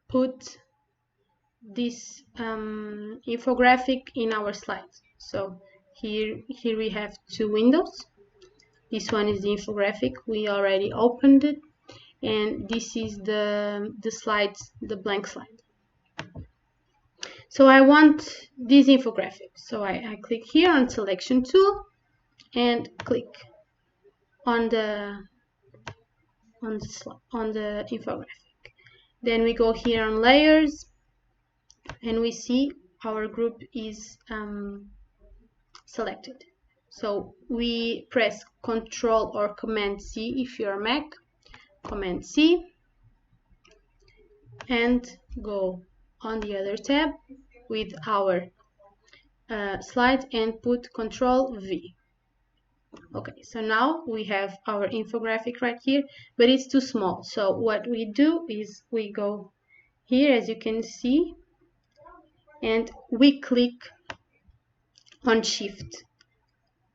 put this infographic in our slides. So here we have 2 windows. This one is the infographic. We already opened it, and this is the slides, the blank slide. So I want this infographic. So I click here on selection tool and click on the infographic. Then we go here on layers, and we see our group is selected. So we press Control or Command C if you're Mac, Command C, and go on the other tab with our slide and put Control V. Okay, so now we have our infographic right here, but it's too small. So what we do is we go here, as you can see, and we click on Shift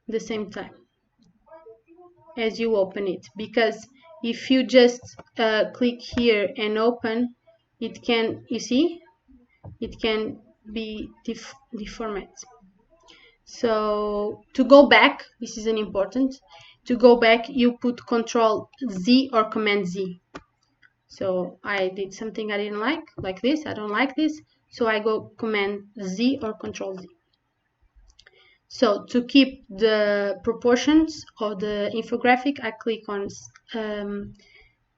the same time as you open it, because if you just click here and open, it can, you see, it can be deformed. So to go back, this is an important, to go back you put Control Z or Command Z. So I did something I didn't like this, I don't like this, so I go Command Z or Control Z. So to keep the proportions of the infographic, I click on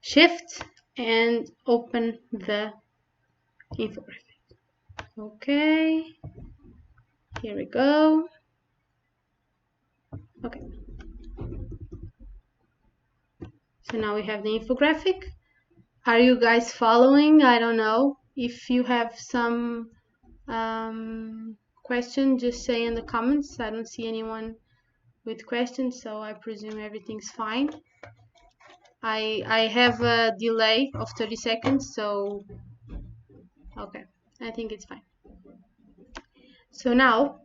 Shift and open the infographic. Okay, here we go. Okay, so now we have the infographic. Are you guys following? I don't know. If you have some question, just say in the comments. I don't see anyone with questions, so I presume everything's fine. I have a delay of 30 seconds, so okay, I think it's fine. So now,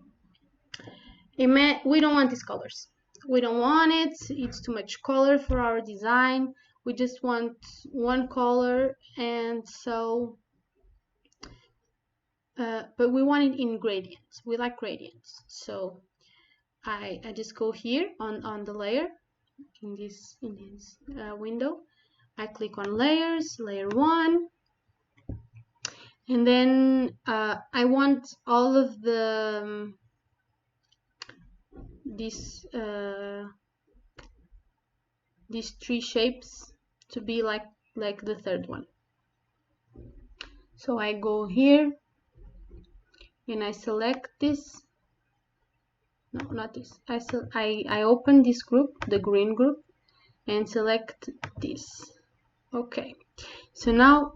we don't want these colors. We don't want it. It's too much color for our design. We just want one color, and so but we want it in gradients. We like gradients. So I just go here on the layer in this window. I click on layers, layer 1, and then I want all of the these 3 shapes to be like the third one. So I go here and I select this. No, not this. I open this group, the green group, and select this. Okay. So now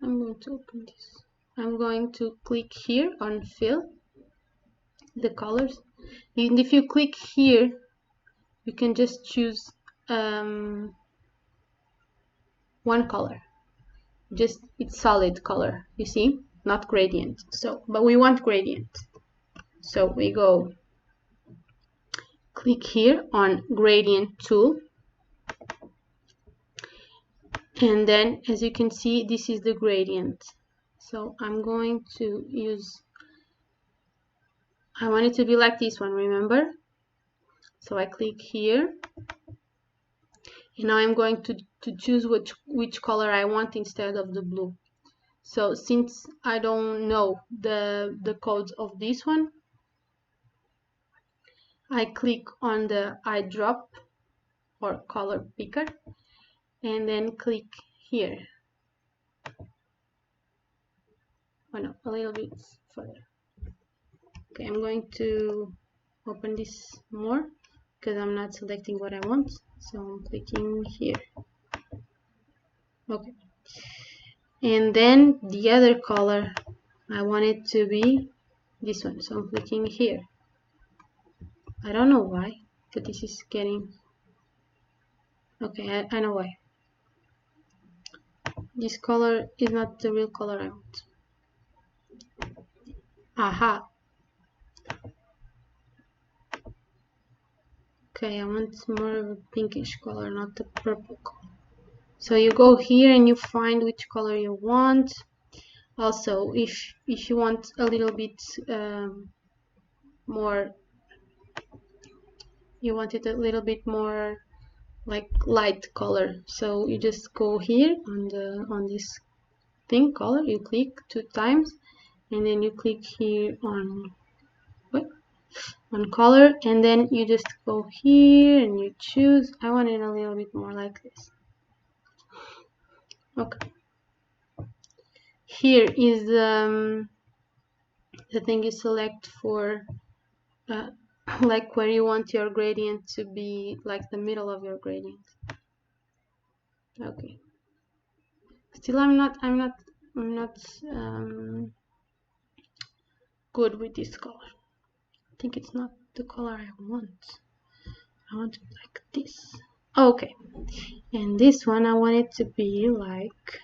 I'm going to open this. I'm going to click here on fill the colors. And if you click here, you can just choose one color. Just it's solid color, you see, not gradient. So, but we want gradient. So we go click here on gradient tool. And then, as you can see, this is the gradient. So I'm going to use, I want it to be like this one, remember? So I click here. And now I'm going to choose which color I want instead of the blue. So since I don't know the codes of this one, I click on the eyedrop or color picker and then click here. Oh no, a little bit further. Okay, I'm going to open this more because I'm not selecting what I want. So I'm clicking here. Okay. And then the other color, I want it to be this one. So I'm clicking here. I don't know why, but this is getting... Okay, I know why. This color is not the real color I want. Aha. Okay, I want more of a pinkish color, not the purple color. So you go here and you find which color you want. Also, if you want a little bit more, you want it a little bit more like light color, so you just go here on this thing color, you click 2 times, and then you click here on color, and then you just go here and you choose. I want it a little bit more like this. Okay. Here is the thing you select for like where you want your gradient to be, like the middle of your gradient. Okay. Still, I'm not good with this color. I think it's not the color I want. I want it like this. Okay. And this one, I want it to be like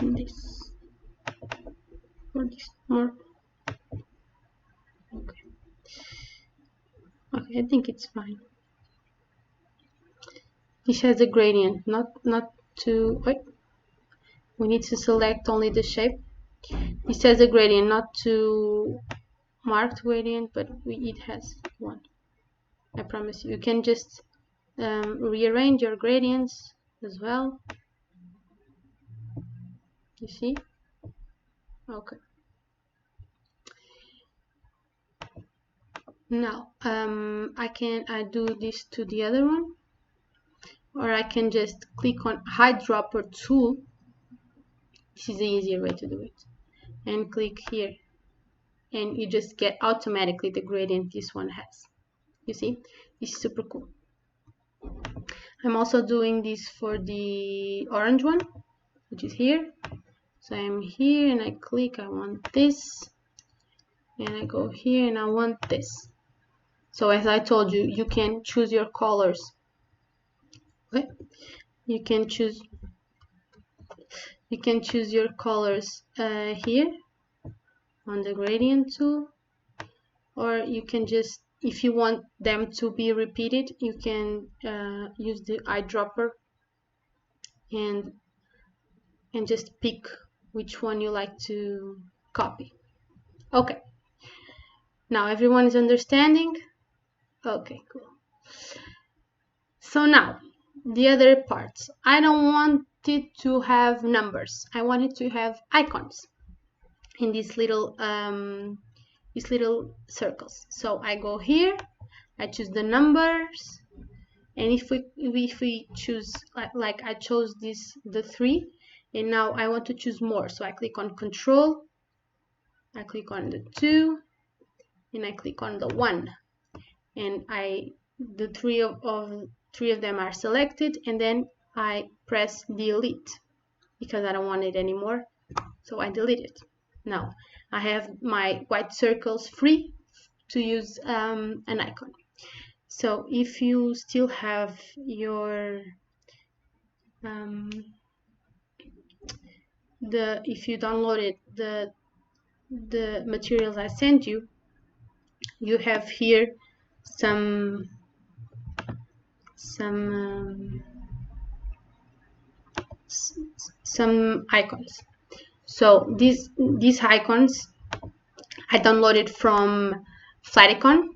this. Or this more. Okay. Okay, I think it's fine. This has a gradient, not to... Wait. We need to select only the shape. This has a gradient, not to marked gradient, but it has one. I promise you. You can just rearrange your gradients as well. You see? Okay. Now I do this to the other one, or I can just click on eyedropper tool. This is the easier way to do it, and click here, and you just get automatically the gradient this one has. You see, this is super cool. I'm also doing this for the orange one, which is here. So I'm here and I click, I want this, and I go here and I want this. So as I told you, you can choose your colors. Okay? You can choose your colors here on the gradient tool, or you can just, if you want them to be repeated, you can use the eyedropper and just pick which one you like to copy. Okay, now everyone is understanding. Okay, cool. So now the other parts, I don't want it to have numbers, I want it to have icons in these little circles. So I go here, I choose the numbers, and if we choose, like I chose the 3, and now I want to choose more, so I click on Control, I click on the 2, and I click on the 1, and the three of them are selected, and then I press delete because I don't want it anymore, so I delete it. Now I have my white circles free to use an icon. So if you still have your if you downloaded the materials I sent you, you have here some icons. So these icons I downloaded from Flaticon,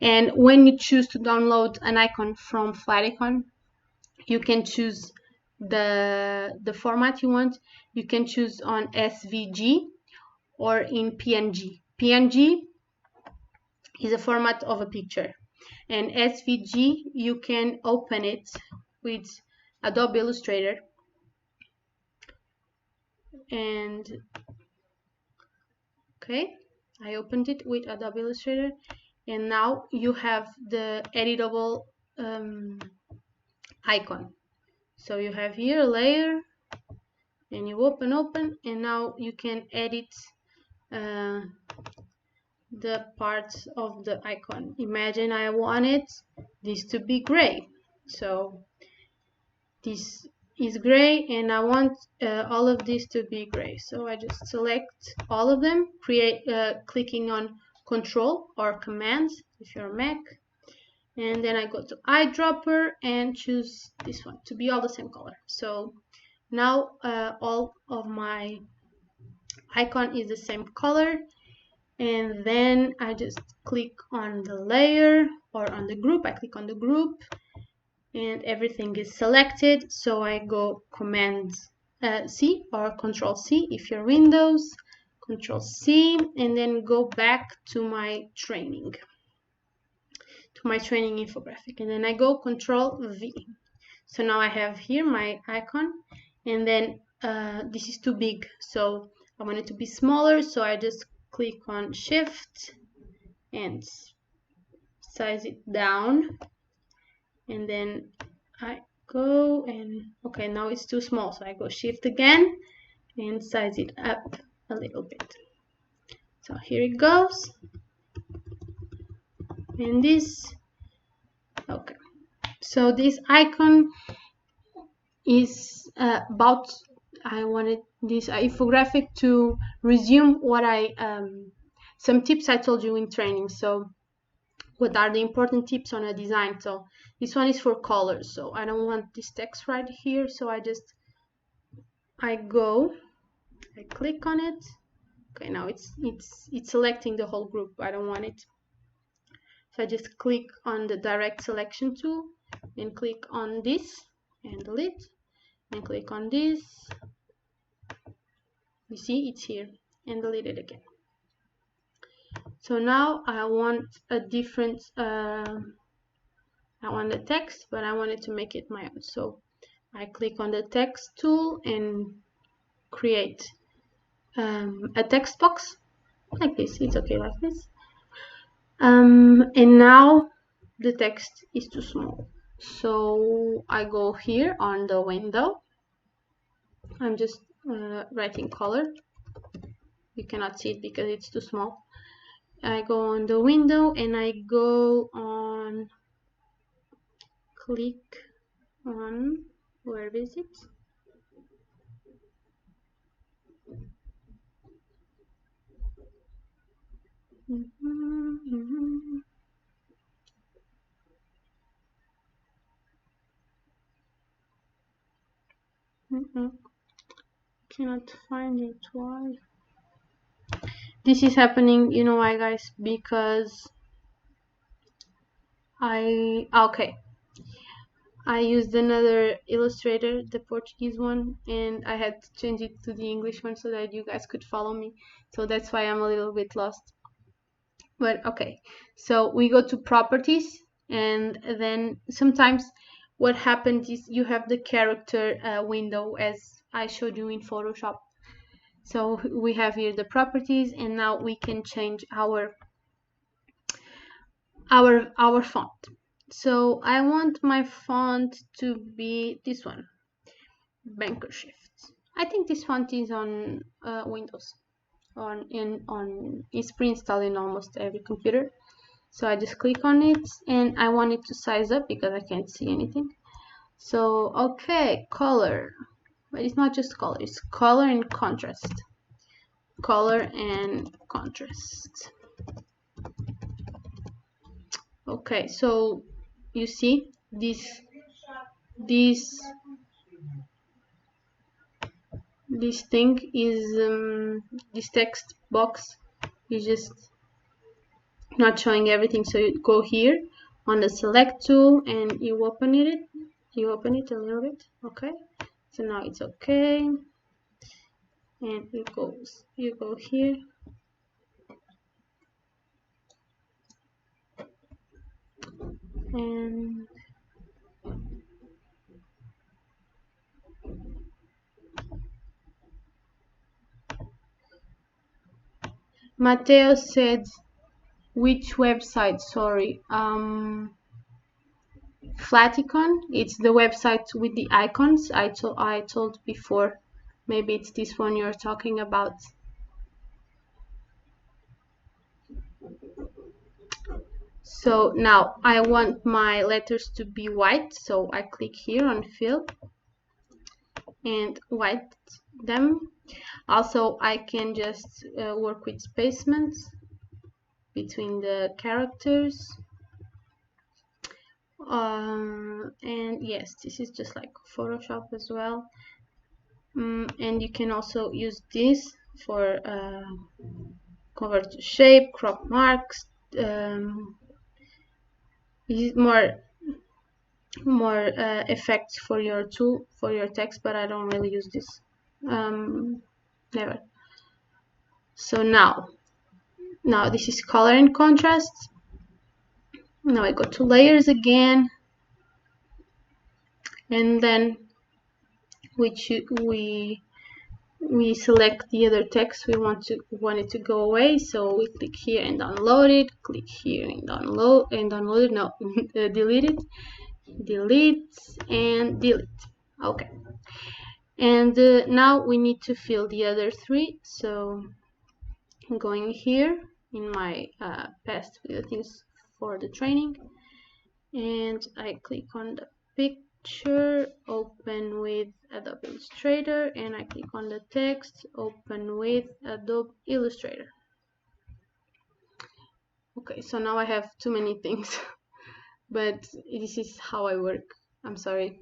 and when you choose to download an icon from Flaticon, you can choose the format you want. You can choose on SVG or in PNG. PNG is a format of a picture, and SVG you can open it with Adobe Illustrator, and okay, I opened it with Adobe Illustrator, and now you have the editable icon. So you have here a layer, and you open, and now you can edit the parts of the icon. Imagine I wanted this to be gray, so this is gray, and I want all of this to be gray, so I just select all of them, clicking on Control or Command if you're Mac, and then I go to eyedropper and choose this one to be all the same color. So now all of my icon is the same color, and then I just click on the layer or on the group. I click on the group and everything is selected, so I go Command C or Control C if you're Windows, Control C, and then go back to my training infographic, and then I go Control V. So now I have here my icon, and then this is too big, so I want it to be smaller, so I just click on Shift and size it down, and then I go and okay, now it's too small, so I go Shift again and size it up a little bit. So here it goes, and this, okay, so this icon is about, I wanted this infographic to resume what some tips I told you in training. So what are the important tips on a design? So this one is for colors, so I don't want this text right here, so I click on it. Okay, now it's selecting the whole group. I don't want it, so I just click on the direct selection tool and click on this and delete, and click on this, you see it's here, and delete it again. So now I want a different I want the text, but I wanted to make it my own, so I click on the text tool and create a text box like this. It's okay like this, and now the text is too small, So I go here on the window. I'm just writing color. You cannot see it because it's too small. I go on the window and I go on, click on, where is it? Cannot find it. Why? This is happening, you know why, guys? Because I used another Illustrator, the Portuguese one, and I had to change it to the English one so that you guys could follow me. So that's why I'm a little bit lost. But okay, so we go to properties, and then sometimes what happens is you have the character window as I showed you in Photoshop. So we have here the properties, and now we can change our font. So I want my font to be this one, Banker Shift. I think this font is on Windows, it's pre-installed in almost every computer. So I just click on it, and I want it to size up because I can't see anything. So okay, color, but it's not just color, it's color and contrast. Color and contrast. Okay, so you see this thing is this text box is just not showing everything. So you go here on the select tool and you open it a little bit. Okay, so now it's okay, and you go here and Mateo said, which website? Sorry, Flaticon. It's the website with the icons I told before. Maybe it's this one you're talking about. So now I want my letters to be white, so I click here on fill and white them. Also, I can just work with spacements between the characters. And yes, this is just like Photoshop as well. And you can also use this for convert to shape, crop marks. This is more effects for your tool, for your text, but I don't really use this, never. So now this is color and contrast. Now I go to layers again, and then we select the other text we want it to go away. So we click here and download it, click here and download it, no, delete it, delete and delete. Okay, and now we need to fill the other three. So I'm going here in my past video things for the training, and I click on the picture, open with Adobe Illustrator, and I click on the text, open with Adobe Illustrator. Okay, so now I have too many things, but this is how I work. I'm sorry,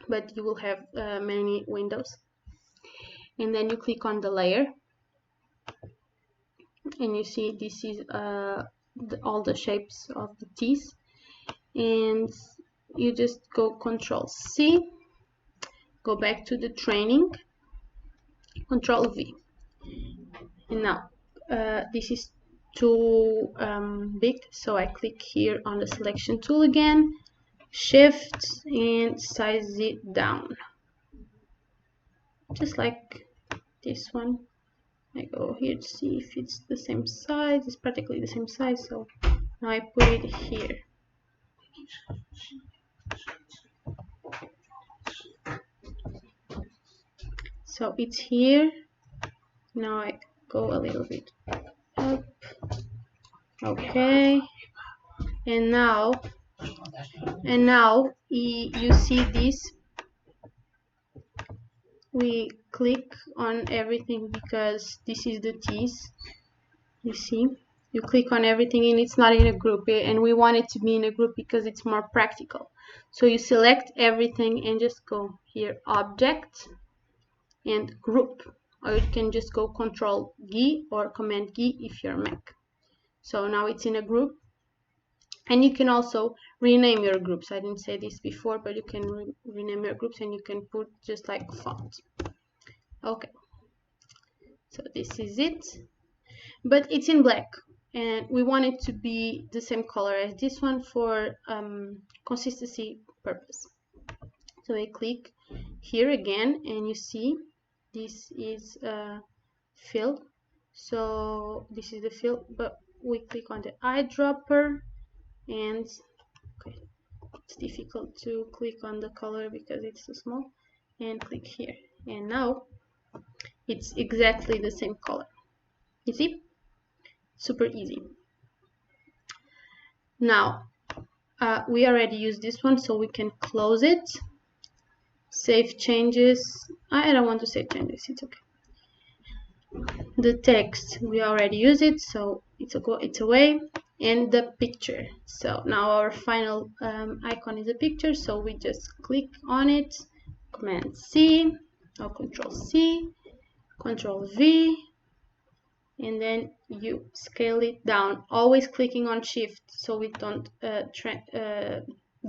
but you will have many windows. And then you click on the layer, and you see this is all the shapes of the T's, and you just go Control C, go back to the training, Control V, and now this is too big, so I click here on the selection tool again, shift and size it down, just like this one. I go here to see if it's the same size. It's practically the same size, so now I put it here. So it's here. Now I go a little bit up. Okay. And now you see this. We click on everything because this is the tease. You see, you click on everything and it's not in a group, and we want it to be in a group because it's more practical. So you select everything and just go here, object and group, or you can just go Control G or Command G if you're Mac. So now it's in a group, and you can also rename your groups. I didn't say this before, but you can rename your groups, and you can put just like font. Okay, so this is it, but it's in black, and we want it to be the same color as this one for consistency purpose. So I click here again, and you see this is fill. So this is the fill, but we click on the eyedropper, and okay, it's difficult to click on the color because it's too small, and click here, and now it's exactly the same color. You see, super easy. Now we already used this one, so we can close it, save changes. I don't want to save changes, it's okay. The text, we already used it, so it's away. And the picture, so now our final icon is a picture, so we just click on it, Command C or Control C, Control V, and then you scale it down, always clicking on Shift so it don't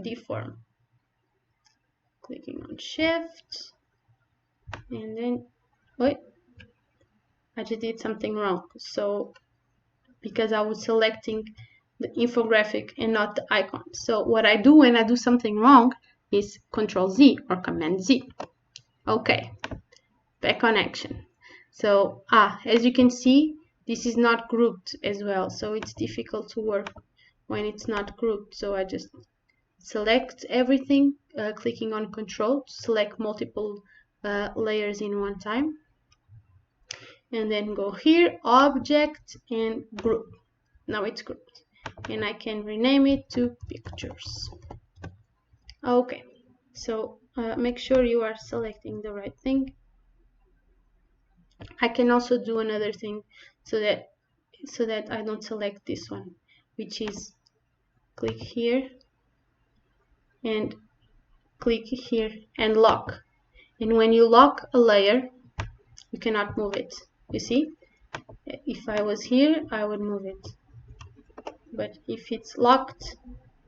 deform. Clicking on Shift, and then wait, I just did something wrong. So because I was selecting the infographic and not the icon. So what I do when I do something wrong is Control Z or Command Z. Okay, back on action. So as you can see, this is not grouped as well, so it's difficult to work when it's not grouped. So I just select everything, clicking on Control to select multiple layers in one time, and then go here, Object and Group. Now it's grouped, and I can rename it to Pictures. Okay, so make sure you are selecting the right thing. I can also do another thing so that I don't select this one, which is click here and click here and lock. And when you lock a layer, you cannot move it. You see, if I was here, I would move it. But if it's locked,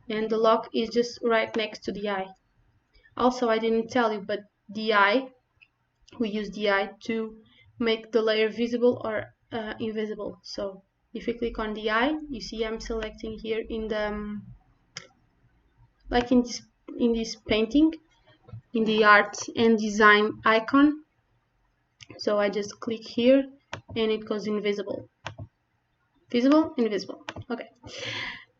and the lock is just right next to the eye. Also, I didn't tell you, but the eye, we use the eye to make the layer visible or invisible. So if you click on the eye, you see I'm selecting here in the like in this painting, in the art and design icon. So I just click here and it goes invisible. Visible, invisible. Okay.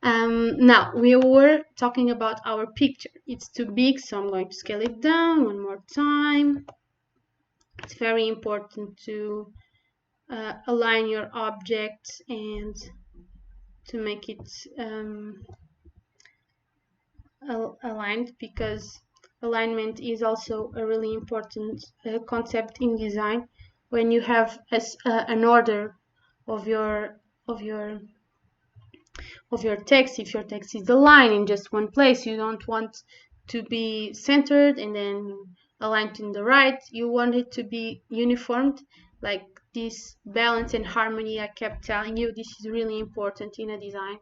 Now we were talking about our picture. It's too big, so I'm going to scale it down one more time. It's very important to align your objects and to make it aligned, because alignment is also a really important concept in design. When you have an order of your text, if your text is aligned in just one place, you don't want to be centered and then aligned in the right. You want it to be uniformed, like this balance and harmony I kept telling you. This is really important in a design.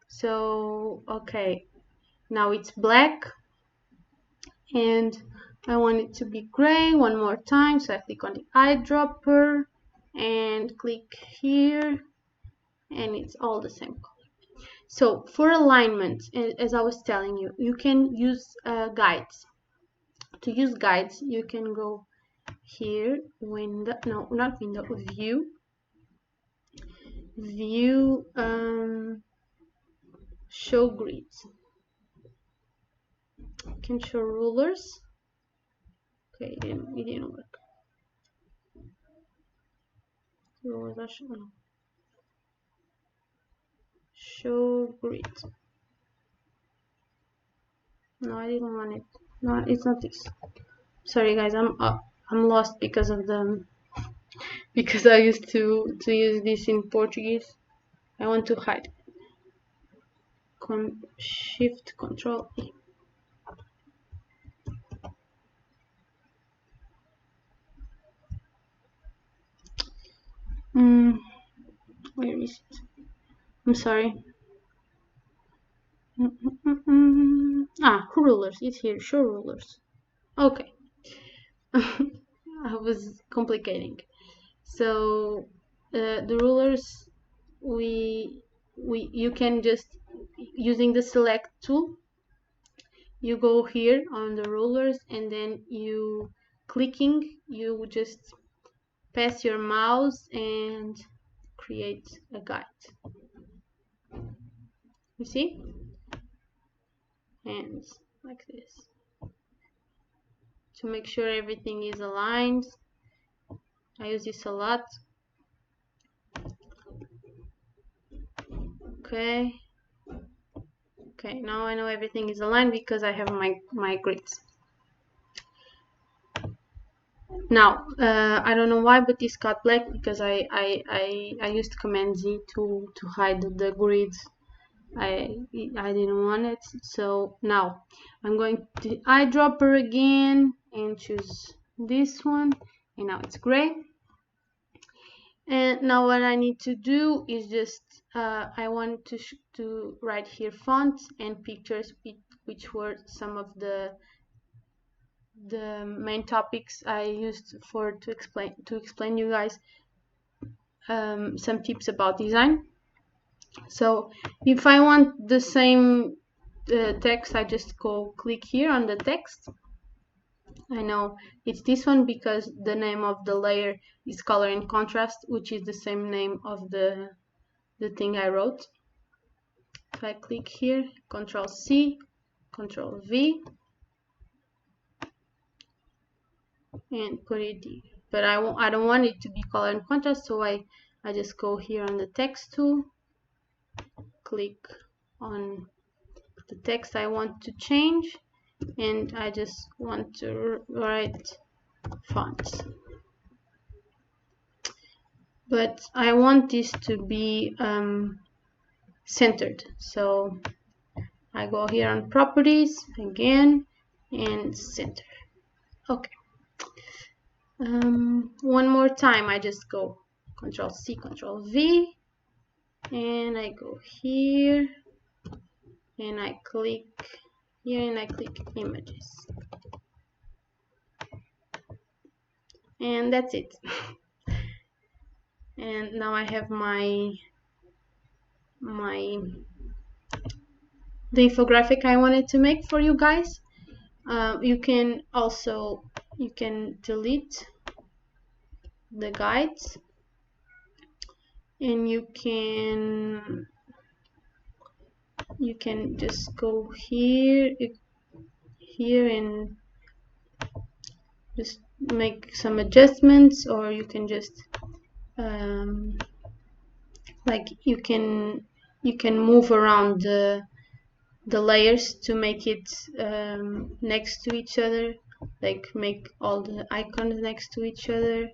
So okay, now it's black and I want it to be gray one more time, so I click on the eyedropper and click here, and it's all the same color. So for alignment, as I was telling you, you can use guides. To use guides, you can go here, window, no, not window, view, show grids. You can show rulers. Okay, it didn't work. Show grid. No, I didn't want it. No, it's not this. Sorry guys, I'm lost because of the because I used to use this in Portuguese. I want to hide. Shift Control E. Where is it? I'm sorry. Rulers. It's here. Show rulers. Okay. I was complicating. So the rulers, you can just using the select tool. You go here on the rulers, and then you just pass your mouse and create a guide. You see? And like this. To make sure everything is aligned. I use this a lot. Okay. Okay, now I know everything is aligned because I have my grids. Now, I don't know why, but this got black because I used Command Z to hide the grids. I didn't want it. So now I'm going to eyedropper again and choose this one, and now it's gray. And now what I need to do is just I want to write here fonts and pictures, which were some of the main topics I used to explain you guys some tips about design. So if I want the same text, I just go click here on the text. I know it's this one because the name of the layer is color and contrast, which is the same name of the thing I wrote. So I click here, Control C, Control V, and put it here. But I don't want it to be color and contrast, so I just go here on the text tool, click on the text I want to change, and I just want to write fonts. But I want this to be centered, so I go here on properties again and center. Okay. One more time, I just go Control C, Control V, and I go here, and I click here, and I click images, and that's it. And now I have the infographic I wanted to make for you guys. You can delete the guides, and you can just go here and just make some adjustments, or you can just like you can move around the layers to make it next to each other, like make all the icons next to each other,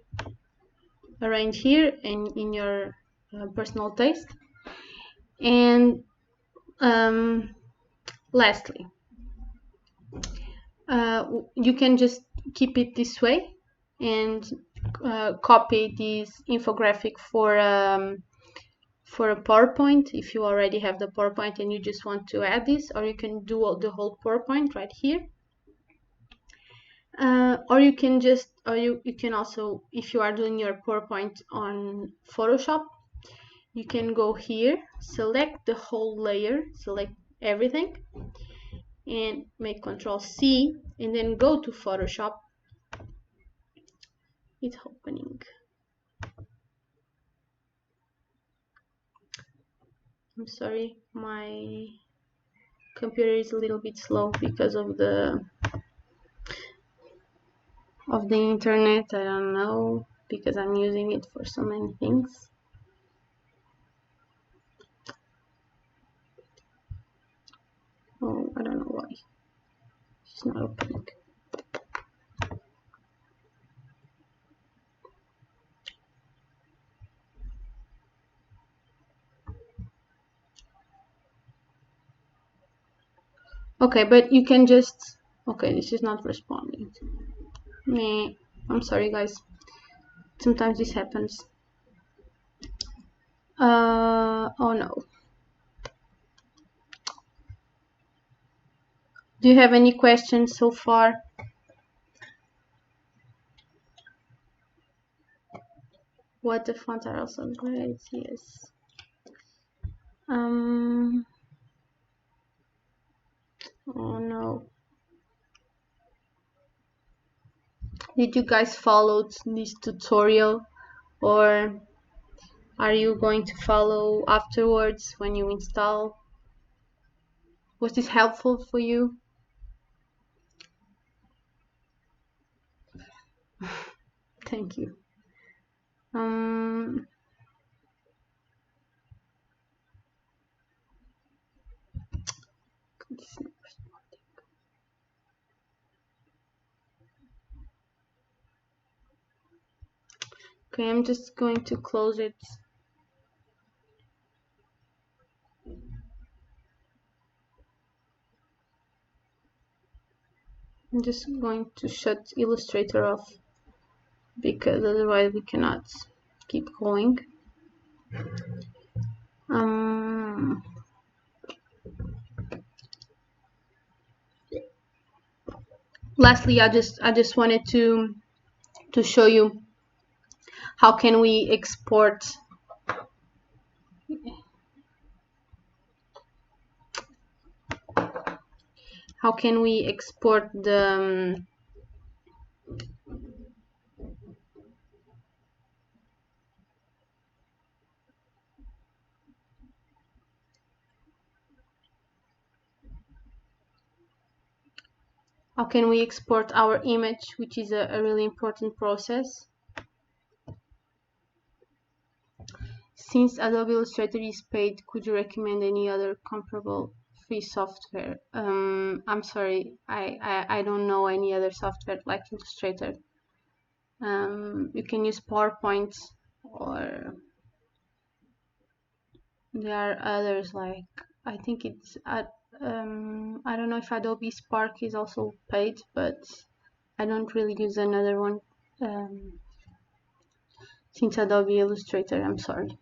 arrange here and in your personal taste. And lastly, you can just keep it this way and copy this infographic for a PowerPoint if you already have the PowerPoint and you just want to add this, or you can do the whole PowerPoint right here. Or you can also, if you are doing your PowerPoint on Photoshop, you can go here, select the whole layer, select everything, and make Control C, and then go to Photoshop. It's opening. I'm sorry, my computer is a little bit slow because of the internet. I don't know, because I'm using it for so many things. Oh, I don't know why it's not opening. Okay, but you can just, okay, this is not responding. I'm sorry guys, sometimes this happens. Oh no. Do you have any questions so far? What, the fonts are also great, yes. Oh no. Did you guys follow this tutorial, or are you going to follow afterwards when you install? Was this helpful for you? Thank you. Okay, I'm just going to close it. I'm just going to shut Illustrator off because otherwise we cannot keep going. Lastly, I just wanted to show you how can we export the how can we export our image, which is a really important process. Since Adobe Illustrator is paid, could you recommend any other comparable free software? I'm sorry, I don't know any other software like Illustrator. You can use PowerPoint, or there are others like, I think it's at I don't know if Adobe Spark is also paid, but I don't really use another one since Adobe Illustrator. I'm sorry.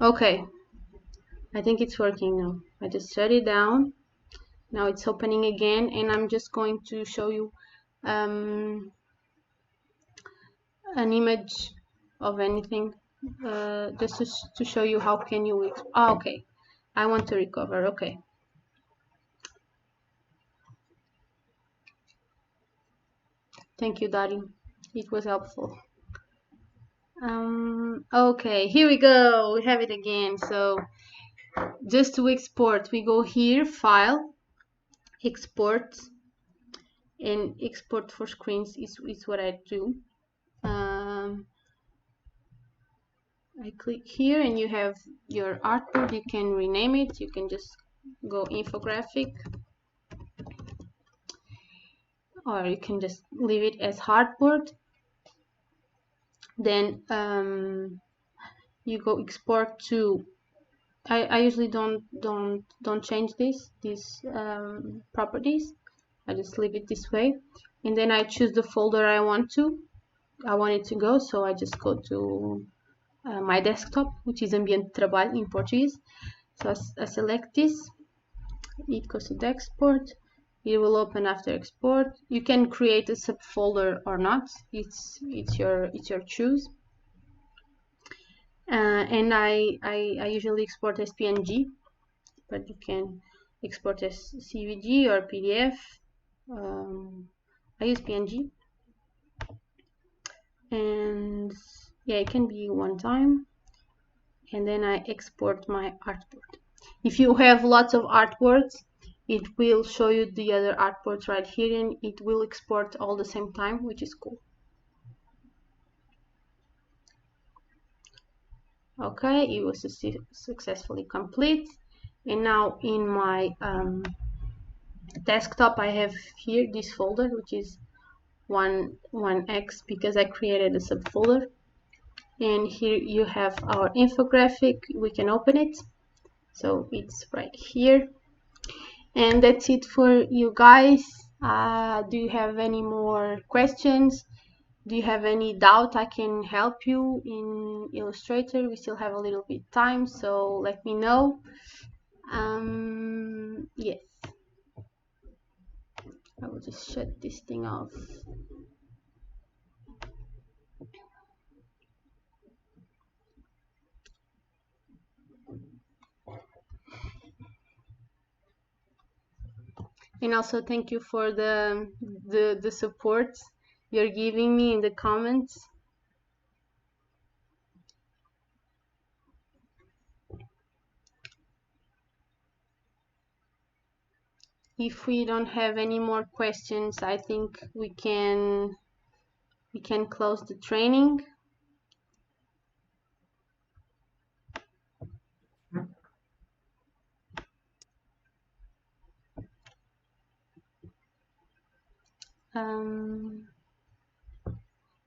Okay, I think it's working now. I just shut it down. Now it's opening again, and I'm just going to show you an image of anything, just to show you how can you okay, I want to recover. Okay, thank you, Dari, it was helpful. Okay, here we go, we have it again. So just to export, we go here, file, export, and export for screens is what I do. I click here and you have your artboard. You can rename it, you can just go infographic, or you can just leave it as hardboard. Then you go export to, I usually don't change these properties. I just leave it this way, and then I choose the folder I want it to go. So I just go to my desktop, which is Ambiente de Trabalho in Portuguese. So I select this, it goes to the export. It will open after export. You can create a subfolder or not. It's your choose. And I usually export as PNG, but you can export as CVG or PDF. I use PNG, and yeah, it can be one time. And then I export my artboard. If you have lots of artboards, it will show you the other artboards right here, and it will export all the same time, which is cool. Okay, it was successfully complete. And now in my desktop, I have here this folder, which is 1x, because I created a subfolder. And here you have our infographic. We can open it. So it's right here. And that's it for you guys. Do you have any more questions? Do you have any doubt I can help you in Illustrator? We still have a little bit time, so let me know. Yes, I will just shut this thing off. And also thank you for the support you're giving me in the comments. If we don't have any more questions, I think we can close the training.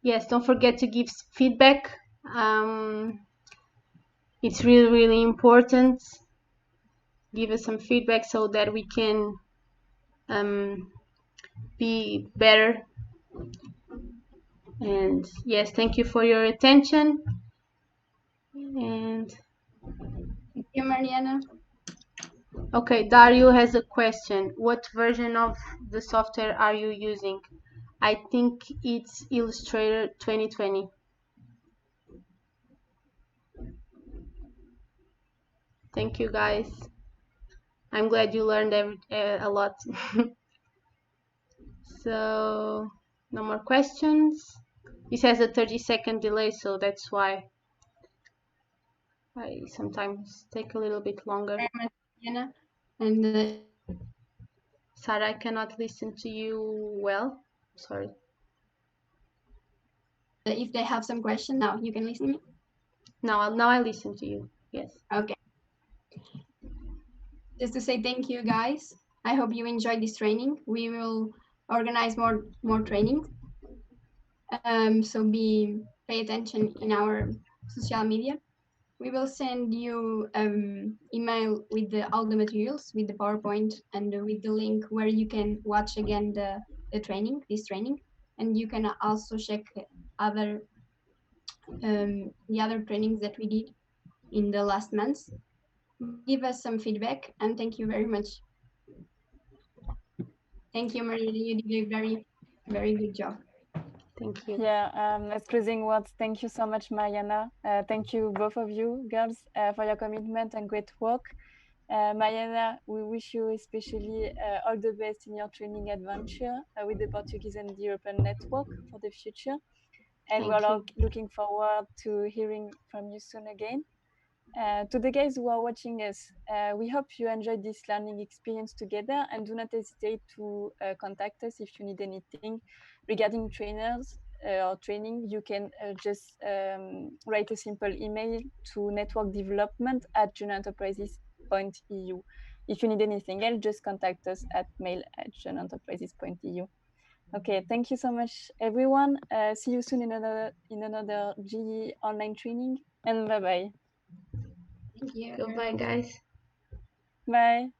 Yes, don't forget to give feedback. It's really, really important. Give us some feedback so that we can be better. And yes, thank you for your attention. And Thank you, Mariana. okay, Dario has a question. What version of the software are you using? I think it's Illustrator 2020. Thank you, guys. I'm glad you learned a lot. So, no more questions. This has a 30-second delay, so that's why I sometimes take a little bit longer. Very much, Mariana. And Sarah, I cannot listen to you well. Sorry. if they have some questions now, you can listen to me. Now I listen to you. Yes. Okay. Just to say thank you, guys. I hope you enjoyed this training. We will organize more trainings. So pay attention in our social media. We will send you email with all the materials, with the PowerPoint, and with the link where you can watch again this training, and you can also check the other trainings that we did in the last months. Give us some feedback, and thank you very much. Thank you, Maria. You did a very, very good job. Thank you. Yeah, as closing words, thank you so much, Mariana. Thank you, both of you, girls, for your commitment and great work. Mariana, we wish you especially all the best in your training adventure with the Portuguese and the European network for the future. And we're all looking forward to hearing from you soon again. To the guys who are watching us, we hope you enjoyed this learning experience together, and do not hesitate to contact us if you need anything regarding trainers or training. You can just write a simple email to networkdevelopment@junenterprises.eu. If you need anything else, just contact us at mail@junenterprises.eu. Okay, thank you so much, everyone. See you soon in another JEE online training, and bye-bye. Thank you. Goodbye, guys. Bye.